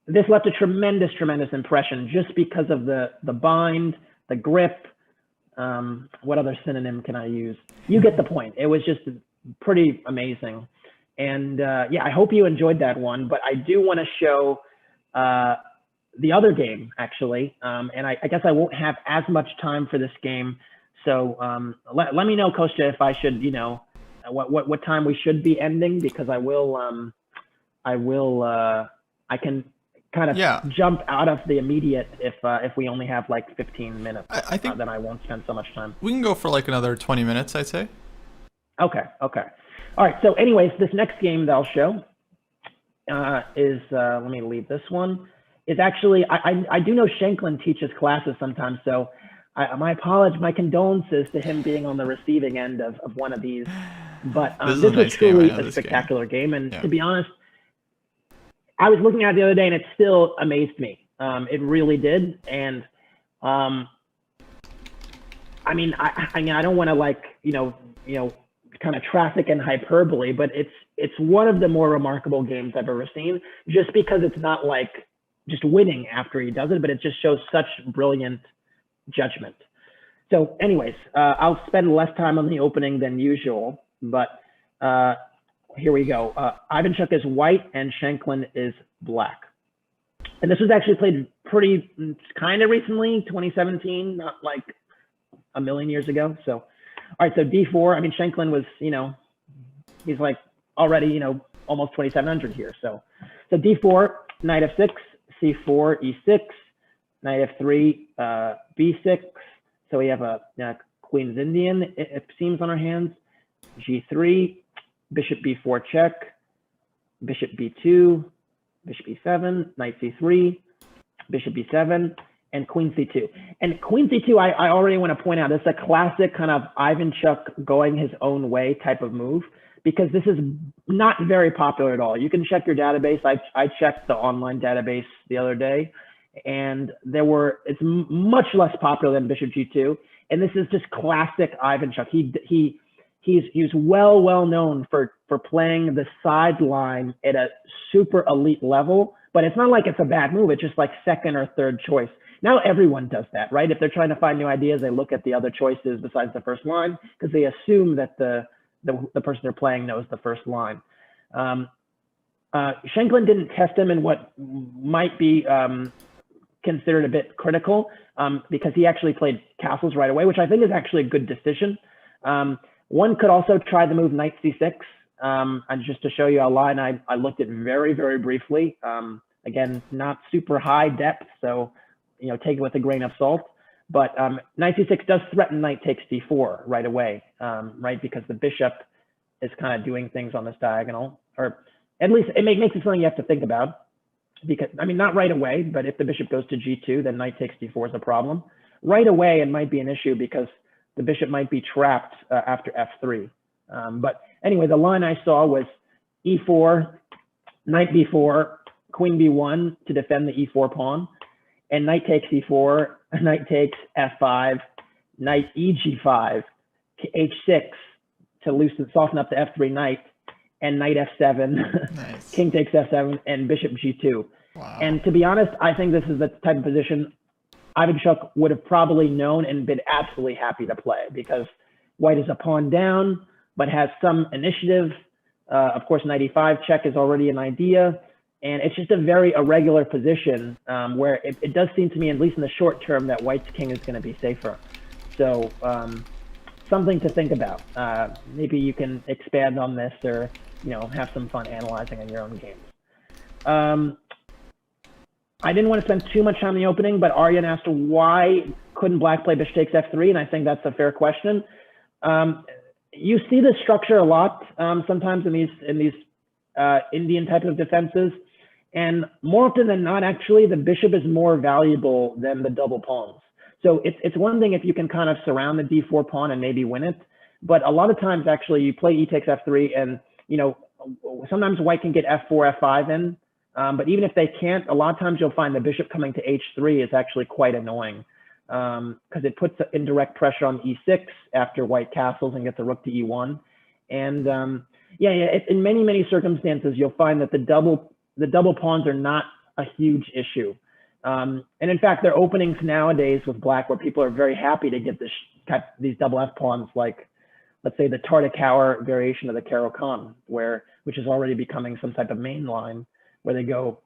This left a tremendous impression just because of the bind, the grip. What other synonym can I use? You get the point. It was just pretty amazing. And yeah, I hope you enjoyed that one, but I do want to show the other game actually. And I guess I won't have as much time for this game. So let me know, Kostya, if I should, you know, what time we should be ending, because I can kind of jump out of the immediate if we only have like 15 minutes. I think then I won't spend so much time. We can go for like another 20 minutes, I'd say. Okay. All right. So anyways, this next game that I'll show is, let me leave this one, is actually, I do know Shankland teaches classes sometimes. So my condolences to him being on the receiving end of one of these. But this was truly a spectacular game. And to be honest, I was looking at it the other day and it still amazed me. It really did. And I mean, I don't want to like, you know, kind of traffic and hyperbole, but it's one of the more remarkable games I've ever seen, just because it's not like just winning after he does it, but it just shows such brilliant judgment. So anyways, I'll spend less time on the opening than usual, but here we go. Ivanchuk is white and Shankland is black. And this was actually played pretty kind of recently, 2017, not like a million years ago. So, all right, so D4, I mean, Shankland was, you know, he's like already, you know, almost 2,700 here. So D4, knight F6, C4, E6, knight F3, B6. So we have a Queen's Indian, it seems, on our hands. G3, bishop B4 check, bishop B2, bishop E7, knight C3, bishop B7, and queen C2. And queen C2, I already want to point out, it's a classic kind of Ivanchuk going his own way type of move, because this is not very popular at all. You can check your database. I checked the online database the other day, and it's much less popular than bishop G2. And this is just classic Ivanchuk. He's well known for playing the sideline at a super elite level, but it's not like it's a bad move. It's just like second or third choice. Now everyone does that, right? If they're trying to find new ideas, they look at the other choices besides the first line, because they assume that the person they're playing knows the first line. Shankland didn't test him in what might be considered a bit critical, because he actually played castles right away, which I think is actually a good decision. One could also try the move knight C6. And just to show you a line, I looked at very briefly. Again, not super high depth, so you know, take it with a grain of salt. But knight C6 does threaten knight takes D4 right away, right? Because the bishop is kind of doing things on this diagonal, or at least it makes it something you have to think about. Because, I mean, not right away, but if the bishop goes to G2, then knight takes D4 is a problem. Right away, it might be an issue because the bishop might be trapped after F3. But anyway, the line I saw was E4, knight B4, queen B1 to defend the E4 pawn, and knight takes E4, knight takes F5, knight EG5, H6 to soften up the F3 knight, and knight F7, nice. King takes F7, and bishop G2. Wow. And to be honest, I think this is the type of position Ivanchuk would have probably known and been absolutely happy to play, because white is a pawn down, but has some initiative. Of course, knight E5 check is already an idea. And it's just a very irregular position where it does seem to me, at least in the short term, that white's king is going to be safer. So something to think about. Maybe you can expand on this, or have some fun analyzing in your own games. I didn't want to spend too much time in the opening, but Aryan asked why couldn't black play bishop takes F3, and I think that's a fair question. You see this structure a lot sometimes in these Indian type of defenses, and more often than not, actually, the bishop is more valuable than the double pawns. So it's one thing if you can kind of surround the D4 pawn and maybe win it, but a lot of times actually you play E takes F3, and sometimes white can get F4, F5 in, but even if they can't, a lot of times you'll find the bishop coming to H3 is actually quite annoying. because it puts indirect pressure on e6 after white castles and gets a rook to e1. And in many circumstances, you'll find that the double pawns are not a huge issue. And in fact, there are openings nowadays with black where people are very happy to get these double F pawns, like let's say the Tartakower variation of the Karjakin, which is already becoming some type of main line where they go.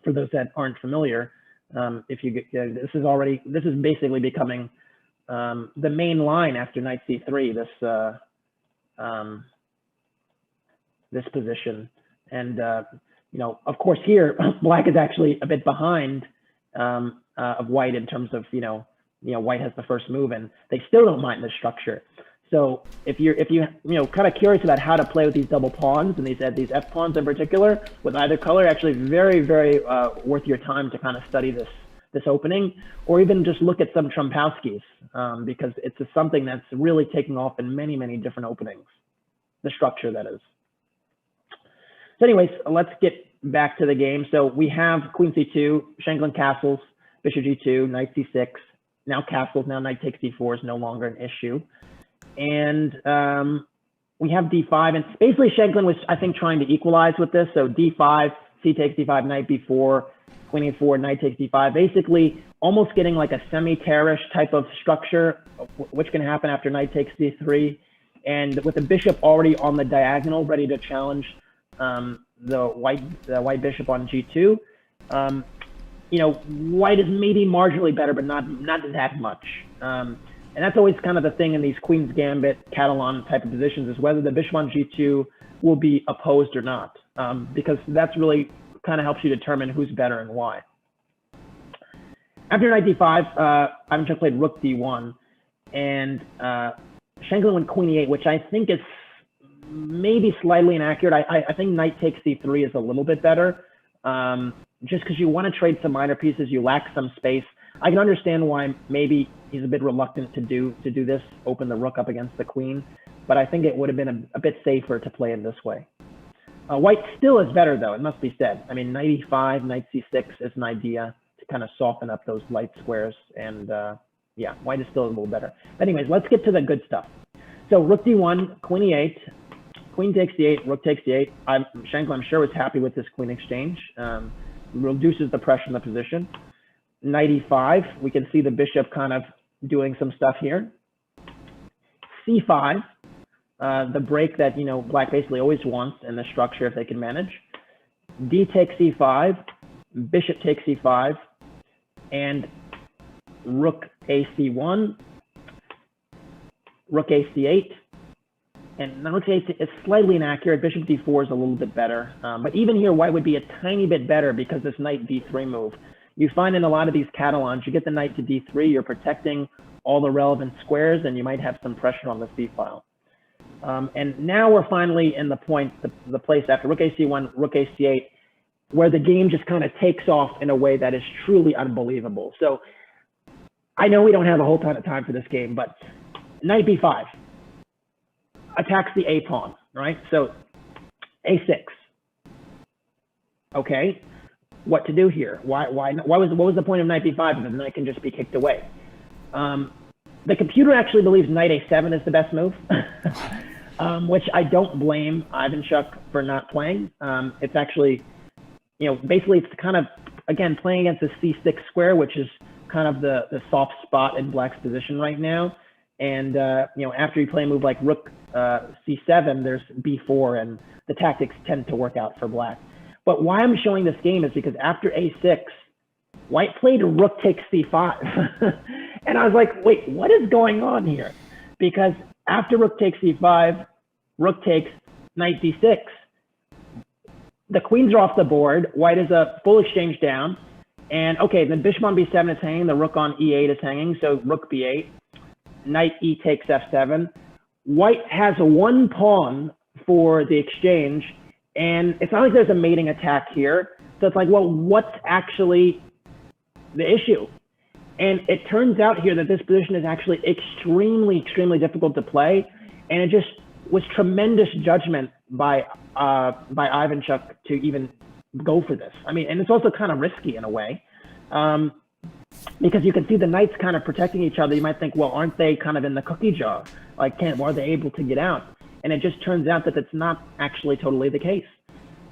For those that aren't familiar, this is basically becoming the main line after knight c3. This position, and of course here black is actually a bit behind of white in terms of white has the first move, and they still don't mind the structure. So if you kind of curious about how to play with these double pawns and these F pawns in particular with either color, actually very worth your time to kind of study this opening, or even just look at some Trumpowskis, because it's something that's really taking off in many different openings, the structure that is. So anyways, let's get back to the game. So we have queen c2, Shankland castles, bishop g2, knight c6, now castles, now knight takes d4 is no longer an issue. And we have d5, and basically Shankland was, I think, trying to equalize with this. So d5, c takes d5, knight b4, queen a4, knight takes d5, basically almost getting like a semi-tearish type of structure, which can happen after knight takes d3. And with the bishop already on the diagonal, ready to challenge the white bishop on g2, white is maybe marginally better, but not that much. And that's always kind of the thing in these Queen's Gambit, Catalan type of positions, is whether the bishop on g2 will be opposed or not, because that's really kind of helps you determine who's better and why. After knight d5, Ivanchuk played rook d1, and Shankland went queen e8, which I think is maybe slightly inaccurate. I think knight takes c3 is a little bit better, just because you want to trade some minor pieces, you lack some space. I can understand why maybe he's a bit reluctant to do this, open the rook up against the queen, but I think it would have been a bit safer to play it this way. White still is better though, it must be said. I mean, knight e5, knight c6 is an idea to kind of soften up those light squares, and yeah, white is still a little better. But anyways, let's get to the good stuff. So rook d1, queen e8, queen takes d8, rook takes d8. Shankland, I'm sure, was happy with this queen exchange. Reduces the pressure in the position. Knight e5, we can see the bishop kind of doing some stuff here. c5, the break that black basically always wants in the structure if they can manage. D takes c5, bishop takes c5, and rook ac1, rook ac8, and now rook a8 is slightly inaccurate. Bishop d4 is a little bit better, but even here white would be a tiny bit better because this knight d3 move. You find in a lot of these Catalans, you get the knight to d3, you're protecting all the relevant squares, and you might have some pressure on the c file. And now we're finally in the place after rook ac1, rook ac8, where the game just kind of takes off in a way that is truly unbelievable. So I know we don't have a whole ton of time for this game, but knight b5 attacks the a pawn, right? So a6. Okay. What to do here? What was the point of knight b5 if the knight can just be kicked away? The computer actually believes knight a7 is the best move, which I don't blame Ivanchuk for not playing. It's actually, basically it's kind of, again, playing against the c6 square, which is kind of the soft spot in black's position right now. And after you play a move like rook c7, there's b4, and the tactics tend to work out for black. But why I'm showing this game is because after a6, white played rook takes c5. And I was like, wait, what is going on here? Because after rook takes c5, rook takes knight d6, the queens are off the board, white is a full exchange down, and okay, the bishop on b7 is hanging, the rook on e8 is hanging, so rook b8, knight e takes f7. White has one pawn for the exchange, and it's not like there's a mating attack here. So it's like, well, what's actually the issue? And it turns out here that this position is actually extremely difficult to play. And it just was tremendous judgment by Ivanchuk to even go for this. I mean, and it's also kind of risky in a way. because you can see the knights kind of protecting each other. You might think, well, aren't they kind of in the cookie jar? Like, are they able to get out? And it just turns out that that's not actually totally the case.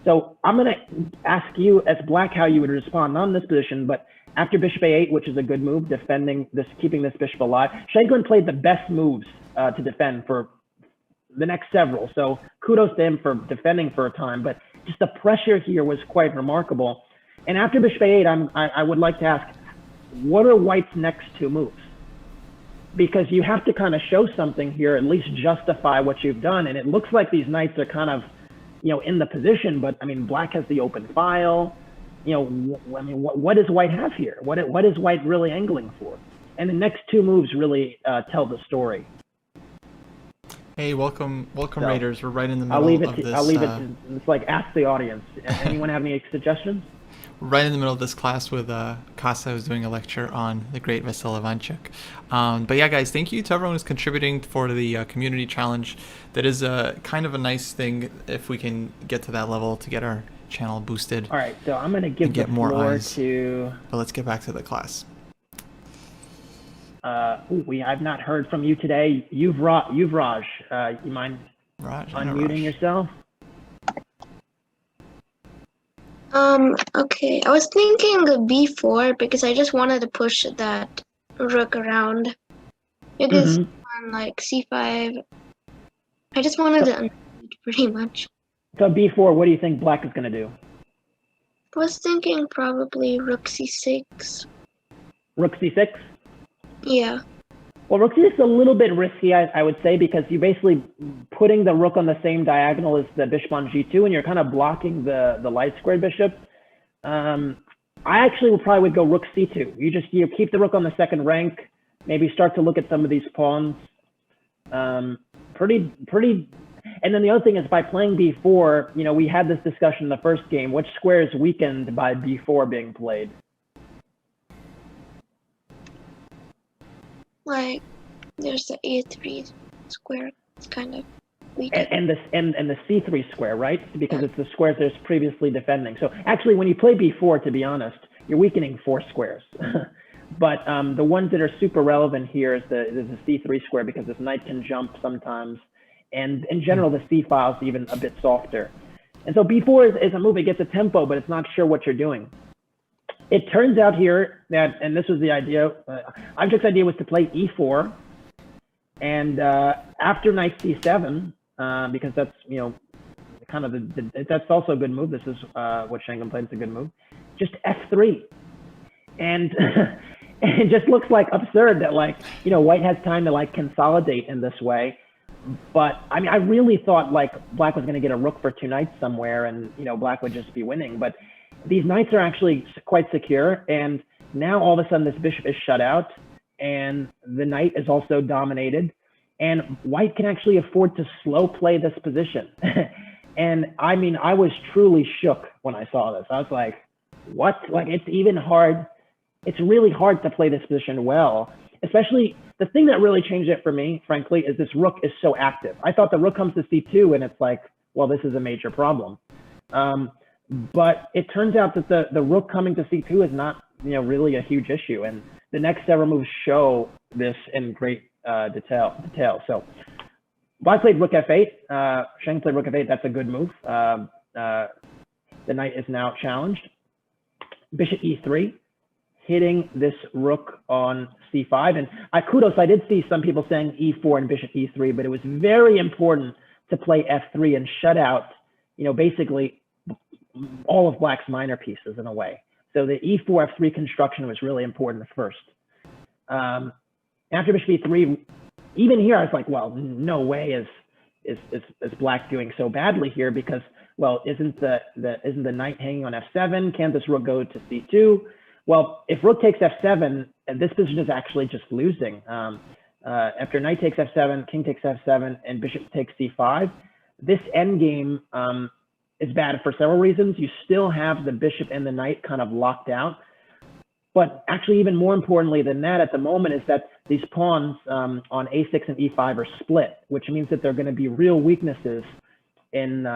So I'm going to ask you as black how you would respond, not in this position, but after bishop a8, which is a good move, defending this, keeping this bishop alive. Shankland played the best moves to defend for the next several. So kudos to him for defending for a time, but just the pressure here was quite remarkable. And after bishop a8, I would like to ask, what are white's next two moves? Because you have to kind of show something here, at least justify what you've done. And it looks like these knights are kind of, in the position, but I mean, black has the open file. I mean, what does white have here? What is white really angling for? And the next two moves really tell the story. Hey, welcome, So, Raiders. We're right in the middle I'll leave it of to, this. I'll leave it to, it's like, ask the audience. Anyone have any suggestions? Right in the middle of this class with Kassa, who's doing a lecture on the great Vasyl Ivanchuk. But yeah, guys, thank you to everyone who's contributing for the community challenge. That is kind of a nice thing if we can get to that level to get our channel boosted. All right, so I'm going to give the more floor eyes. to... But let's get back to the class. I've not heard from you today. Yuvraj, you mind unmuting yourself? Okay. I was thinking b4 because I just wanted to push that rook around. Because on like c5, I just wanted to unseat pretty much. So b4, what do you think black is going to do? I was thinking probably rook c6. Rook c6? Yeah. Well, rook c6 is a little bit risky, I would say, because you're basically putting the rook on the same diagonal as the bishop on g2, and you're kind of blocking the light squared bishop. I actually probably would go rook c2. You keep the rook on the second rank, maybe start to look at some of these pawns. Pretty. And then the other thing is by playing b4, we had this discussion in the first game. Which square is weakened by b4 being played? Like, there's the a3 square. It's kind of weak. And the c3 square, right? Because it's the squares there's previously defending. So actually, when you play b4, to be honest, you're weakening 4 squares. But the ones that are super relevant here is the c3 square, because this knight can jump sometimes. And in general, the c file is even a bit softer. And so b4 is a move that gets a tempo, but it's not sure what you're doing. It turns out here that, and this was the idea, Ivanchuk's idea was to play e4, and after knight c7, because that's, kind of that's also a good move. This is what Shankland played. It's a good move. Just f3, and it just looks like absurd that white has time to consolidate in this way. But I mean, I really thought black was going to get a rook for 2 knights somewhere, and black would just be winning. But these knights are actually quite secure, and now all of a sudden this bishop is shut out, and the knight is also dominated, and white can actually afford to slow play this position. And I mean, I was truly shook when I saw this. I was like, what? It's even hard. It's really hard to play this position well, especially the thing that really changed it for me, frankly, is this rook is so active. I thought the rook comes to c2, and it's like, well, this is a major problem. But it turns out that the rook coming to c2 is not, really a huge issue. And the next several moves show this in great detail. So black played rook f8. Shankland played rook f8. That's a good move. The knight is now challenged. Bishop e3, hitting this rook on c5. And kudos, I did see some people saying e4 and bishop e3, but it was very important to play f3 and shut out, basically all of black's minor pieces in a way. So the e4 f3 construction was really important at first. After bishop e3, even here I was like, well, no way is black doing so badly here, because, well, isn't the knight hanging on f7? Can't this rook go to c2? Well, if rook takes f7, this position is actually just losing. After knight takes f7, king takes f7, and bishop takes c5, this endgame is bad for several reasons. You still have the bishop and the knight kind of locked out. But actually, even more importantly than that at the moment is that these pawns on a6 and e5 are split, which means that there are going to be real weaknesses in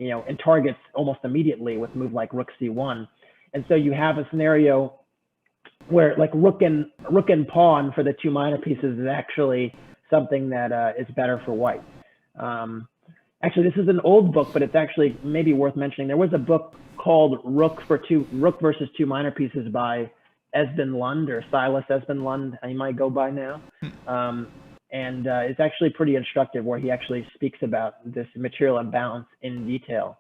in targets almost immediately with a move like rook c1. And so you have a scenario where like rook and pawn for the two minor pieces is actually something that is better for white. Actually, this is an old book, but it's actually maybe worth mentioning. There was a book called Rook versus Two Minor Pieces by Esben Lund, or Silas Esben Lund, he might go by now. And it's actually pretty instructive, where he actually speaks about this material imbalance in detail,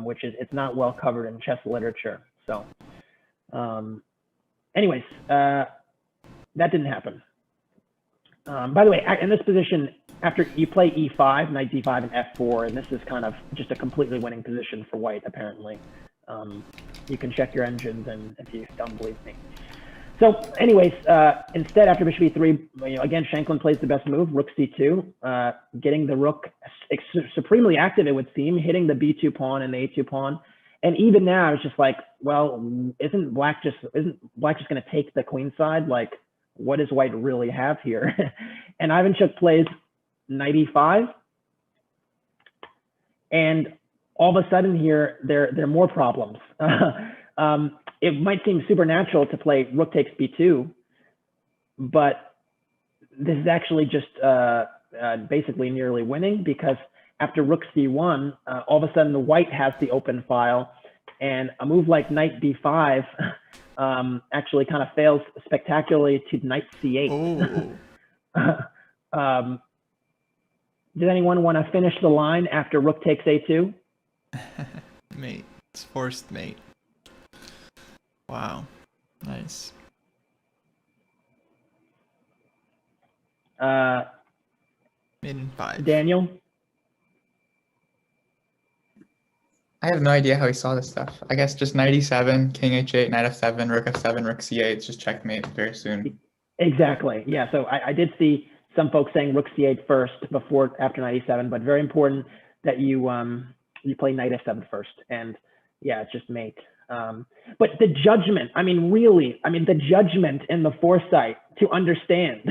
which is, it's not well covered in chess literature. So anyways, that didn't happen. By the way, in this position, after you play e5, knight d5, and f4, and this is kind of just a completely winning position for white, apparently. You can check your engines, and if you don't believe me. So anyways, instead, after bishop e3, again, Shankland plays the best move, rook c2, getting the rook supremely active, it would seem, hitting the b2 pawn and the a2 pawn. And even now, it's just like, well, isn't black just going to take the queen side? Like, what does white really have here? And Ivanchuk plays knight e5, and all of a sudden here there are more problems. It might seem supernatural to play rook takes b2, but this is actually just basically nearly winning, because after rook c1, all of a sudden the white has the open file, and a move like knight b5 actually kind of fails spectacularly to knight c8. Did anyone want to finish the line after rook takes a2? Mate, it's forced mate. Wow, nice. Mate in 5. Daniel? I have no idea how he saw this stuff. I guess just knight e7, king h8, knight f7, rook f7, rook c8. It's just checkmate very soon. Exactly. Yeah. So I did see some folks saying rook c8 first after knight e7, but very important that you play knight f7 first. And yeah, it's just mate. But the judgment, the judgment and the foresight to understand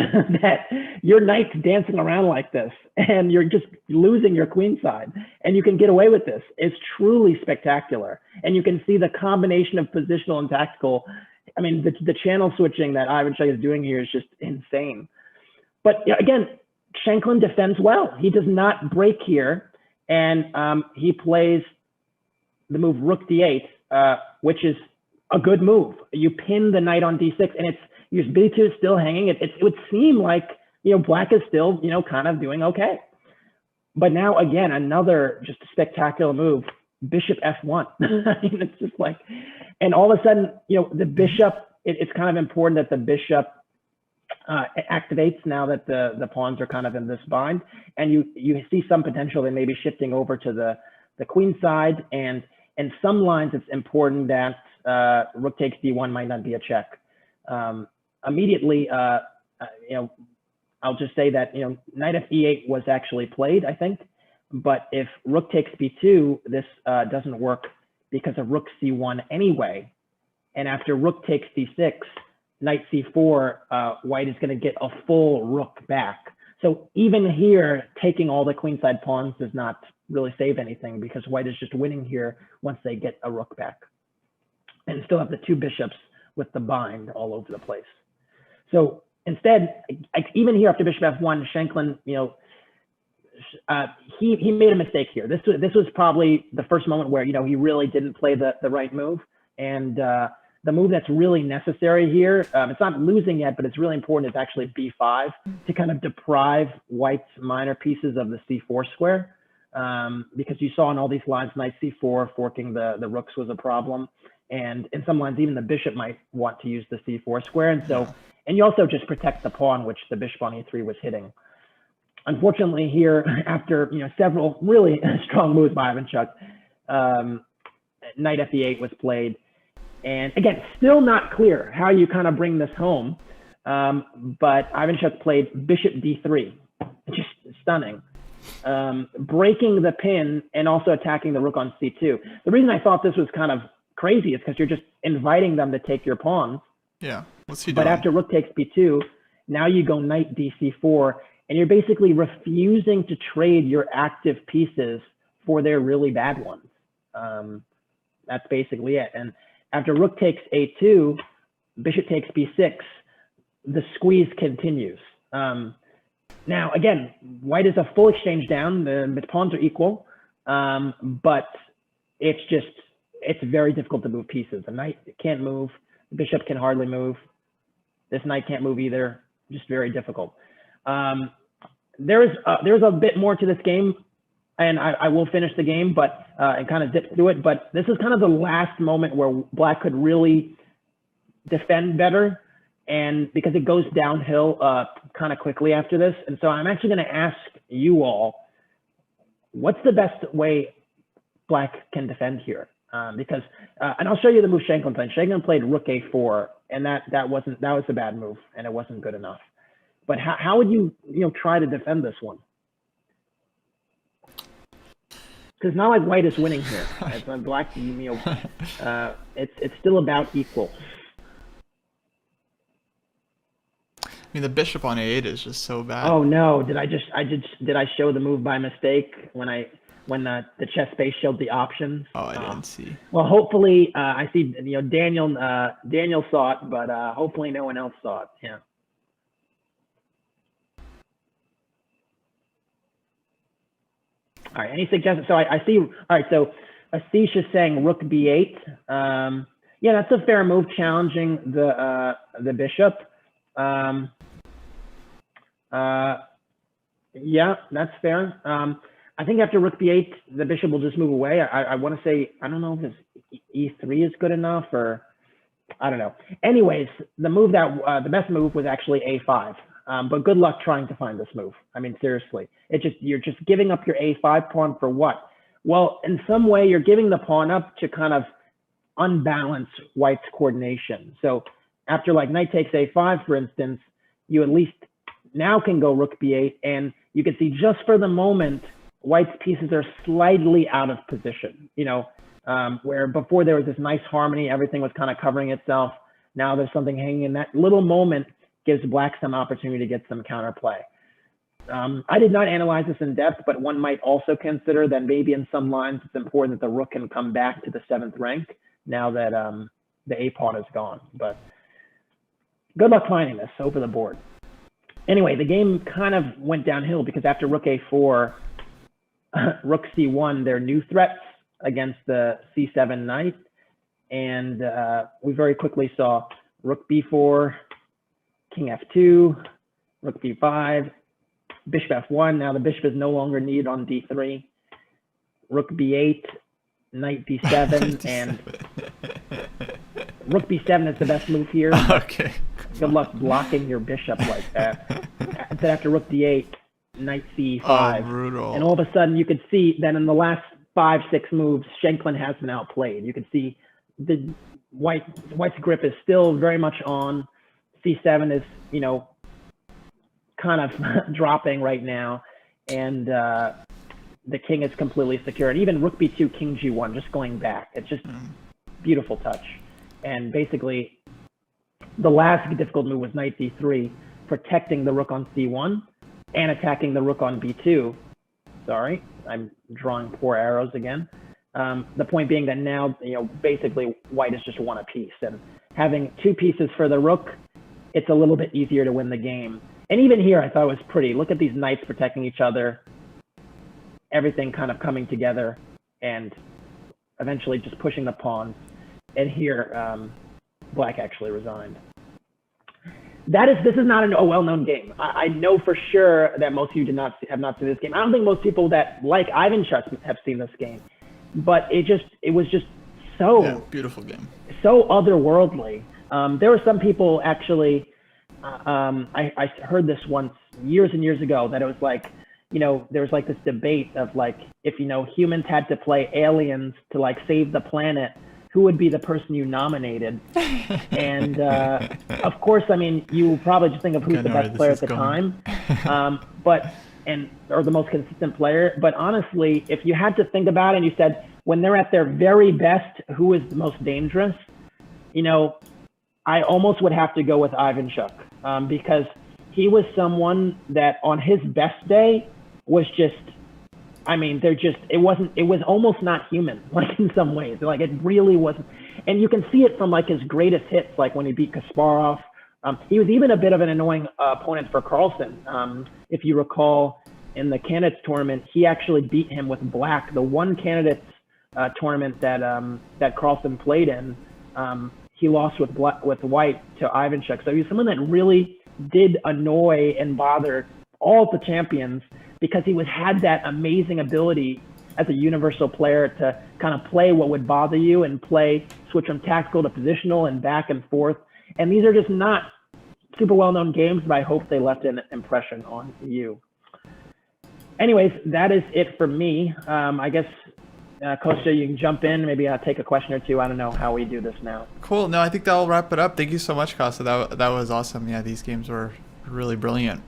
that your knight's dancing around like this and you're just losing your queen side and you can get away with this is truly spectacular. And you can see the combination of positional and tactical. The channel switching that Ivanchuk is doing here is just insane. But again, Shankland defends well. He does not break here, and he plays the move rook d8, which is a good move. You pin the knight on d6, and your b2 is still hanging. It would seem like black is still kind of doing okay. But now again, another just spectacular move, bishop f1. It's just like, and all of a sudden, the bishop. It's kind of important that the bishop activates now that the pawns are kind of in this bind, and you see some potential in maybe shifting over to the queen side, and in some lines it's important that rook takes d1 might not be a check. Immediately, I'll just say that knight f e8 was actually played, I think, but if rook takes b2, this doesn't work because of rook c1 anyway, and after rook takes d6, knight c4, white is going to get a full rook back. So even here, taking all the queenside pawns does not really save anything, because white is just winning here once they get a rook back. And still have the two bishops with the bind all over the place. So instead, even here after bishop f1, Shankland, he made a mistake here. This was probably the first moment where he really didn't play the right move. And the move that's really necessary here, it's not losing yet, but it's really important, is actually b5 to kind of deprive white's minor pieces of the c4 square. Because you saw in all these lines, knight c4, forking the rooks was a problem. And in some lines, even the bishop might want to use the c4 square. And so, and you also just protect the pawn, which the bishop on e3 was hitting. Unfortunately here, after several really strong moves by Ivanchuk, knight f e8 was played. And again, still not clear how you kind of bring this home. But Ivanchuk played bishop d3, just stunning. Breaking the pin and also attacking the rook on c2. The reason I thought this was kind of crazy is because you're just inviting them to take your pawns. Yeah, what's he doing? But after rook takes b2, now you go knight dc4, and you're basically refusing to trade your active pieces for their really bad ones. That's basically it. And after rook takes a2, bishop takes b6, the squeeze continues. Now, again, white is a full exchange down. The pawns are equal, but it's very difficult to move pieces. The knight can't move. The bishop can hardly move. This knight can't move either. Just very difficult. There's a bit more to this game, and I will finish the game, but and kind of dip through it. But this is kind of the last moment where black could really defend better, and because it goes downhill kind of quickly after this. And so I'm actually going to ask you all, what's the best way black can defend here? Because and I'll show you the move Shankland played. Shankland played rook a4, and that was a bad move, and it wasn't good enough. But how would you try to defend this one? Because not like white is winning here. It's black, it's still about equal. I mean, the bishop on a8 is just so bad. Oh no! Did I show the move by mistake when the chess base showed the options? Oh, I didn't see. Well, hopefully I see Daniel saw it, but hopefully no one else saw it. Yeah. All right. Any suggestions? So I see. All right. So Asish is saying rook b8. Yeah, that's a fair move, challenging the bishop. Yeah, that's fair. I think after rook b8, the bishop will just move away. I want to say, I don't know if e3 is good enough, or I don't know. Anyways, the move the best move was actually a5. But good luck trying to find this move. I mean, seriously, you're just giving up your a5 pawn for what? Well, in some way, you're giving the pawn up to kind of unbalance white's coordination. So after like knight takes a5, for instance, you at least now can go rook b8, and you can see just for the moment, white's pieces are slightly out of position. Where before there was this nice harmony, everything was kind of covering itself. Now there's something hanging in that little moment. Gives black some opportunity to get some counterplay. I did not analyze this in depth, but one might also consider that maybe in some lines it's important that the rook can come back to the 7th rank now that the a pawn is gone. But good luck finding this over the board. Anyway, the game kind of went downhill because after rook a4, rook c1, there are new threats against the c7 knight, and we very quickly saw rook b4, king f2, rook b5, bishop f1. Now the bishop is no longer needed on d3. Rook b8, knight d7, and rook b7 is the best move here. Okay. Good luck blocking your bishop like that. And then after rook d8, knight c5. Oh, brutal. And all of a sudden you could see that in the last 5-6 moves, Shankland has been outplayed. You can see the white's grip is still very much on. c7 is, kind of dropping right now, and the king is completely secure. And even rook b2, king g1, just going back. It's just beautiful touch. And basically, the last difficult move was knight d3, protecting the rook on c1 and attacking the rook on b2. Sorry, I'm drawing poor arrows again. The point being that now, basically white has just won a piece, and having 2 pieces for the rook, it's a little bit easier to win the game. And even here, I thought it was pretty. Look at these knights protecting each other, everything kind of coming together, and eventually just pushing the pawns. And here, black actually resigned. This is not a well-known game. I know for sure that most of you have not seen this game. I don't think most people that like Ivanchuk have seen this game, but it was just so beautiful game, so otherworldly. There were some people actually. I heard this once years and years ago that it was like, there was like this debate of like, if humans had to play aliens to like save the planet, who would be the person you nominated? And of course, I mean, you probably just think of who's the best player at the time, or the most consistent player. But honestly, if you had to think about it and you said, when they're at their very best, who is the most dangerous? I almost would have to go with Ivanchuk because he was someone that on his best day was just I mean, it was almost not human, like in some ways. Like it really wasn't. And you can see it from like his greatest hits, like when he beat Kasparov. He was even a bit of an annoying opponent for Carlsen. If you recall, in the candidates tournament, he actually beat him with black. The one candidates tournament that Carlsen played in, he lost with white to Ivanchuk. So he's someone that really did annoy and bother all the champions, because he had that amazing ability as a universal player to kind of play what would bother you and switch from tactical to positional and back and forth. And these are just not super well-known games, but I hope they left an impression on you. Anyways, that is it for me. I guess, Kostya, you can jump in, maybe take a question or two. I don't know how we do this now. Cool. No, I think that'll wrap it up. Thank you so much, Kassa. That was awesome. Yeah, these games were really brilliant.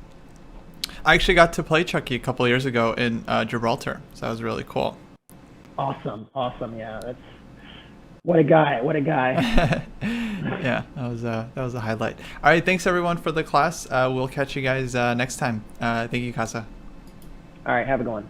I actually got to play Chucky a couple of years ago in Gibraltar, so that was really cool. Awesome. Yeah, what a guy. Yeah, that was a highlight. All right, thanks everyone for the class. We'll catch you guys next time. Thank you, Kassa. All right, have a good one.